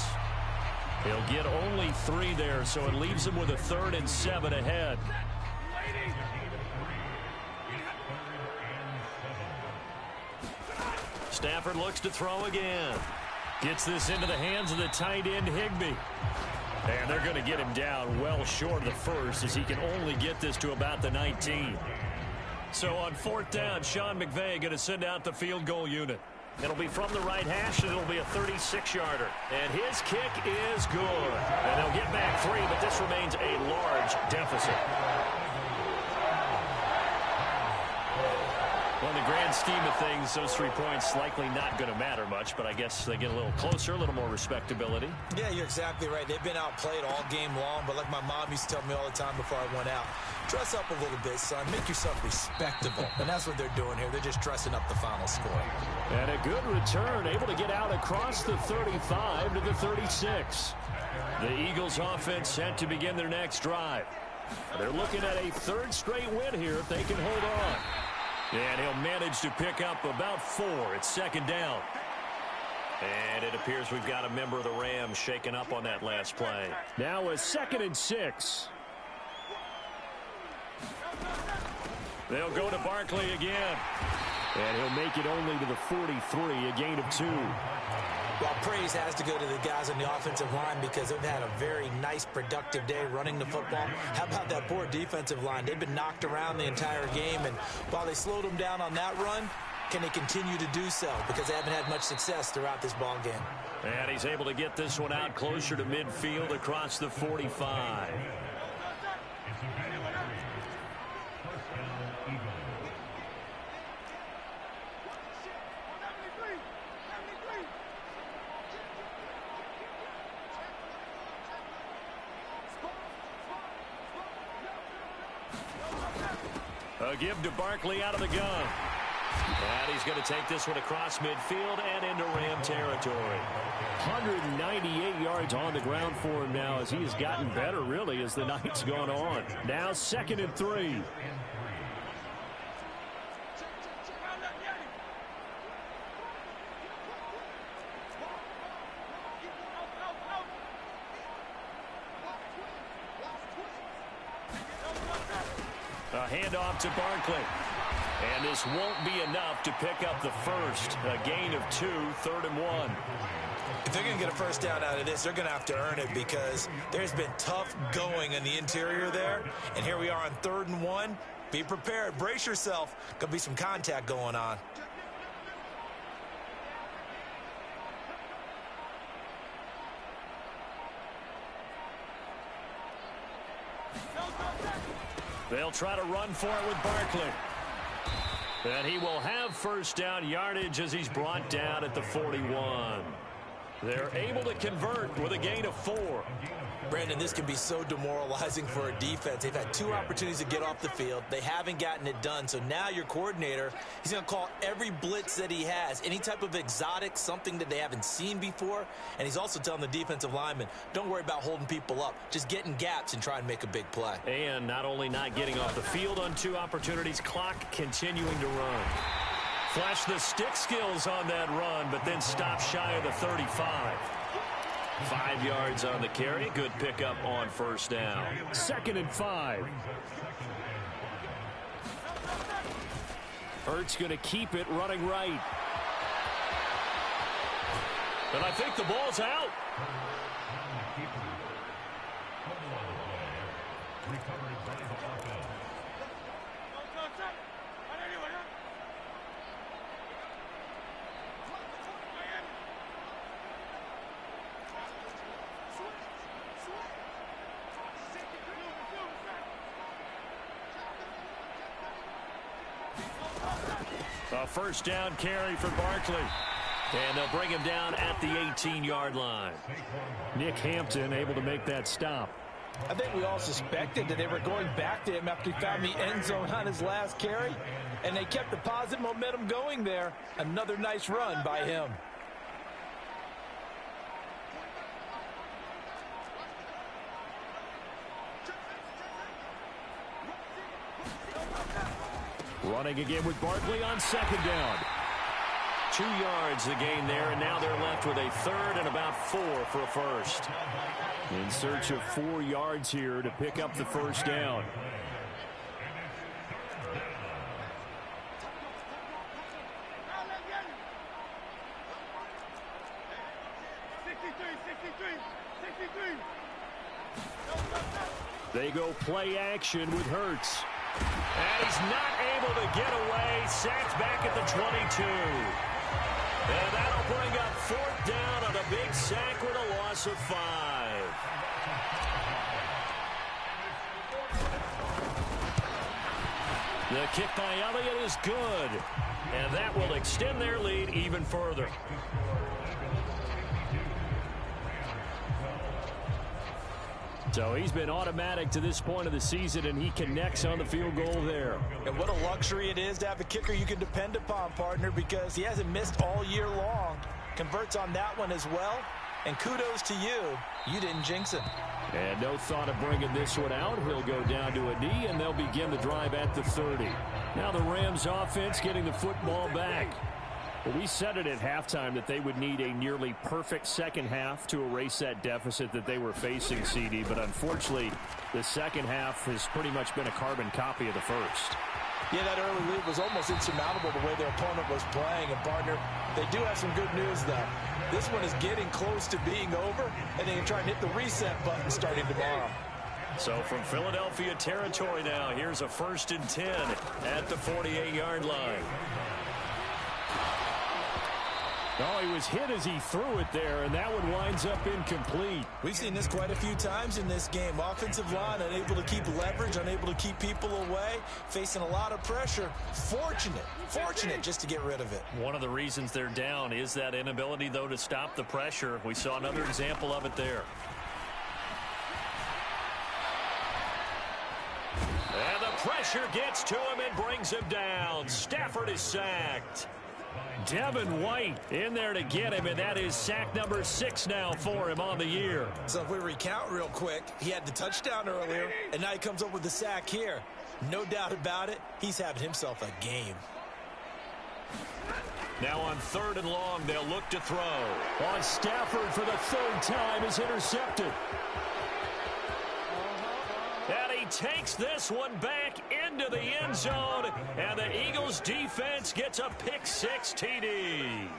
He'll get only 3 there, so it leaves him with a 3rd and 7 ahead. Stafford looks to throw again. Gets this into the hands of the tight end, Higbee. And they're going to get him down well short of the first, as he can only get this to about the 19. So on 4th down, Sean McVay going to send out the field goal unit. It'll be from the right hash, and it'll be a 36-yarder. And his kick is good. And they'll get back 3, but this remains a large deficit. Well, in the grand scheme of things, those 3 points likely not going to matter much, but I guess they get a little closer, a little more respectability. Yeah, you're exactly right. They've been outplayed all game long, but like my mom used to tell me all the time before I went out, dress up a little bit, son. Make yourself respectable. And that's what they're doing here. They're just dressing up the final score. And a good return, able to get out across the 35 to the 36. The Eagles offense set to begin their next drive. They're looking at a 3rd straight win here if they can hold on. And he'll manage to pick up about 4. It's second down. And it appears we've got a member of the Rams shaken up on that last play. Now a 2nd and 6. They'll go to Barkley again. And he'll make it only to the 43, a gain of 2. Well, praise has to go to the guys on the offensive line because they've had a very nice, productive day running the football. How about that poor defensive line? They've been knocked around the entire game, and while they slowed them down on that run, can they continue to do so? Because they haven't had much success throughout this ball game. And he's able to get this one out closer to midfield across the 45. A give to Barkley out of the gun. And he's going to take this one across midfield and into Ram territory. 198 yards on the ground for him now as he has gotten better, really, as the night's gone on. Now 2nd and 3. A handoff to Barkley. And this won't be enough to pick up the first. A gain of 2, 3rd and 1. If they're going to get a first down out of this, they're going to have to earn it because there's been tough going in the interior there. And here we are on 3rd and 1. Be prepared. Brace yourself. Going to be some contact going on. They'll try to run for it with Barkley. And he will have first down yardage as he's brought down at the 41. They're able to convert with a gain of 4. Brandon, this can be so demoralizing for a defense. They've had 2 opportunities to get off the field. They haven't gotten it done. So now your coordinator, he's going to call every blitz that he has, any type of exotic, something that they haven't seen before. And he's also telling the defensive lineman, don't worry about holding people up. Just get in gaps and try and make a big play. And not only not getting off the field on 2 opportunities, clock continuing to run. Flash the stick skills on that run, but then stop shy of the 35. 5 yards on the carry. Good pickup on first down. 2nd and 5. Ertz going to keep it running right. And I think the ball's out. A first down carry for Barkley. And they'll bring him down at the 18-yard line. Nick Hampton able to make that stop. I think we all suspected that they were going back to him after he found the end zone on his last carry. And they kept the positive momentum going there. Another nice run by him. Running again with Barkley on second down. 2 yards the gain there, and now they're left with a third and about 4 for a first. In search of 4 yards here to pick up the first down. They go play action with Hurts. And he's not able to get away. Sacked back at the 22. And that'll bring up fourth down on a big sack with a loss of 5. The kick by Elliott is good. And that will extend their lead even further. So he's been automatic to this point of the season, and he connects on the field goal there. And what a luxury it is to have a kicker you can depend upon, partner, because he hasn't missed all year long. Converts on that one as well. And kudos to you. You didn't jinx him. And no thought of bringing this one out. He'll go down to a knee, and they'll begin the drive at the 30. Now the Rams offense getting the football back. Well, we said it at halftime that they would need a nearly perfect second half to erase that deficit that they were facing, CD. But unfortunately, the second half has pretty much been a carbon copy of the first. Yeah, that early lead was almost insurmountable the way their opponent was playing. And, partner, they do have some good news, though. This one is getting close to being over, and they can try and hit the reset button starting tomorrow. So from Philadelphia territory now, here's a 1st and 10 at the 48-yard line. Oh, he was hit as he threw it there, and that one winds up incomplete. We've seen this quite a few times in this game. Offensive line unable to keep leverage, unable to keep people away, facing a lot of pressure. Fortunate just to get rid of it. One of the reasons they're down is that inability, though, to stop the pressure. We saw another example of it there. And the pressure gets to him and brings him down. Stafford is sacked. Devin White in there to get him, and that is sack number 6 now for him on the year. So if we recount real quick, he had the touchdown earlier, and now he comes up with the sack here. No doubt about it, he's having himself a game. Now on 3rd and long, they'll look to throw. On Stafford for the 3rd time is intercepted. And he takes this one back into the end zone, and the Eagles defense gets a pick-6 TD.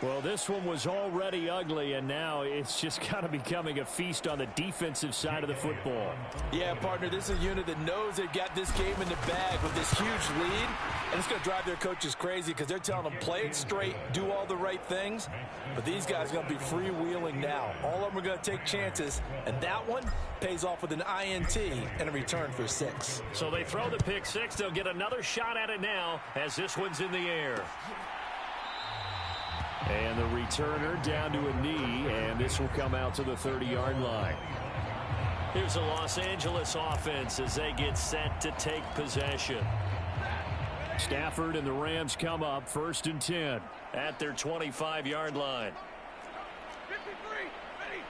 Well, this one was already ugly, and now it's just kind of becoming a feast on the defensive side of the football. Yeah, partner, this is a unit that knows they've got this game in the bag with this huge lead, and it's going to drive their coaches crazy because they're telling them play it straight, do all the right things, but these guys are going to be freewheeling now. All of them are going to take chances, and that one pays off with an INT and a return for 6. So they throw the pick-6. They'll get another shot at it now as this one's in the air. And the returner down to a knee, and this will come out to the 30-yard line. Here's the Los Angeles offense as they get set to take possession. Stafford and the Rams come up 1st and 10 at their 25-yard line. 53, ready.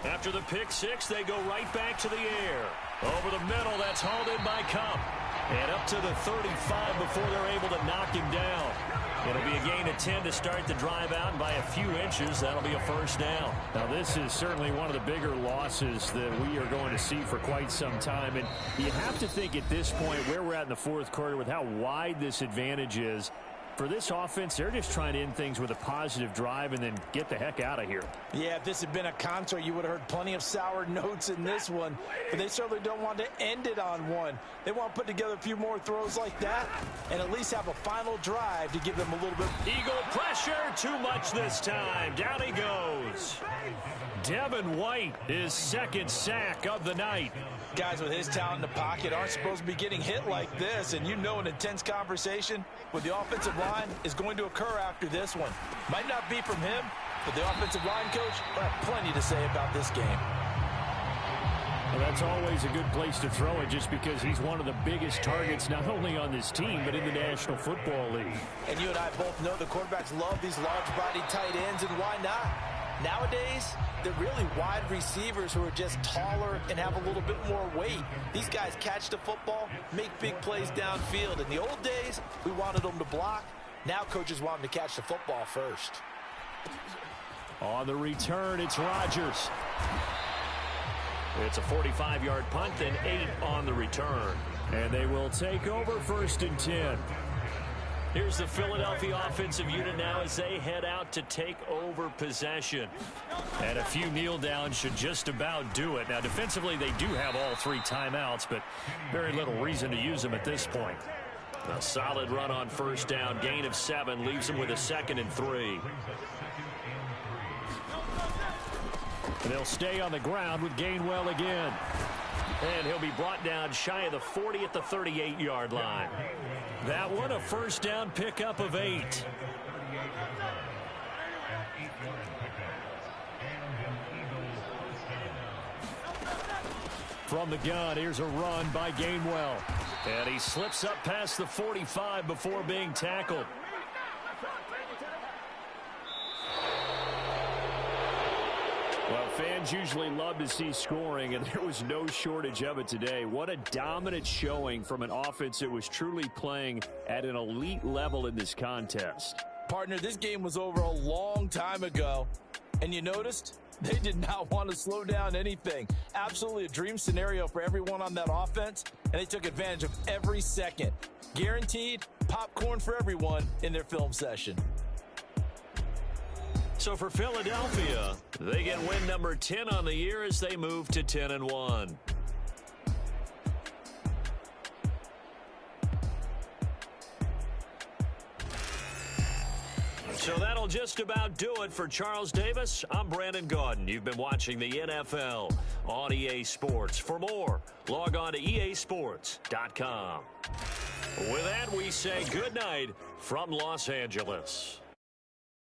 After the pick-6, they go right back to the air. Over the middle, that's hauled in by Cup. And up to the 35 before they're able to knock him down. It'll be a gain of 10 to start the drive out, and by a few inches, that'll be a first down. Now, this is certainly one of the bigger losses that we are going to see for quite some time. And you have to think at this point where we're at in the fourth quarter with how wide this advantage is. For this offense, they're just trying to end things with a positive drive and then get the heck out of here. Yeah, if this had been a concert, you would have heard plenty of sour notes in this one. But they certainly don't want to end it on one. They want to put together a few more throws like that and at least have a final drive to give them a little bit. Eagle pressure, too much this time. Down he goes. Devin White, his second sack of the night. Guys with his talent in the pocket aren't supposed to be getting hit like this, and you know an intense conversation with the offensive line is going to occur after this one. Might not be from him, but the offensive line coach will have plenty to say about this game. Well, that's always a good place to throw it just because he's one of the biggest targets not only on this team but in the National Football League. And you and I both know the quarterbacks love these large-bodied tight ends, and why not? Nowadays, they're really wide receivers who are just taller and have a little bit more weight. These guys catch the football, make big plays downfield. In the old days, we wanted them to block. Now coaches want them to catch the football first. On the return, it's Rodgers. It's a 45-yard punt, then 8 on the return. And they will take over 1st and 10. Here's the Philadelphia offensive unit now as they head out to take over possession. And a few kneel downs should just about do it. Now, defensively, they do have all 3 timeouts, but very little reason to use them at this point. A solid run on 1st down, gain of 7, leaves them with a 2nd and 3. They'll stay on the ground with Gainwell again. And he'll be brought down shy of the 40 at the 38-yard line. That one a 1st down pickup of 8. From the gun, here's a run by Gainwell. And he slips up past the 45 before being tackled. Well, fans usually love to see scoring, and there was no shortage of it today. What a dominant showing from an offense that was truly playing at an elite level in this contest. Partner, this game was over a long time ago, and you noticed they did not want to slow down anything. Absolutely a dream scenario for everyone on that offense, and they took advantage of every second. Guaranteed popcorn for everyone in their film session. So for Philadelphia, they get win number 10 on the year as they move to 10-1. So that'll just about do it for Charles Davis. I'm Brandon Gaudin. You've been watching the NFL on EA Sports. For more, log on to easports.com. With that, we say good night from Los Angeles.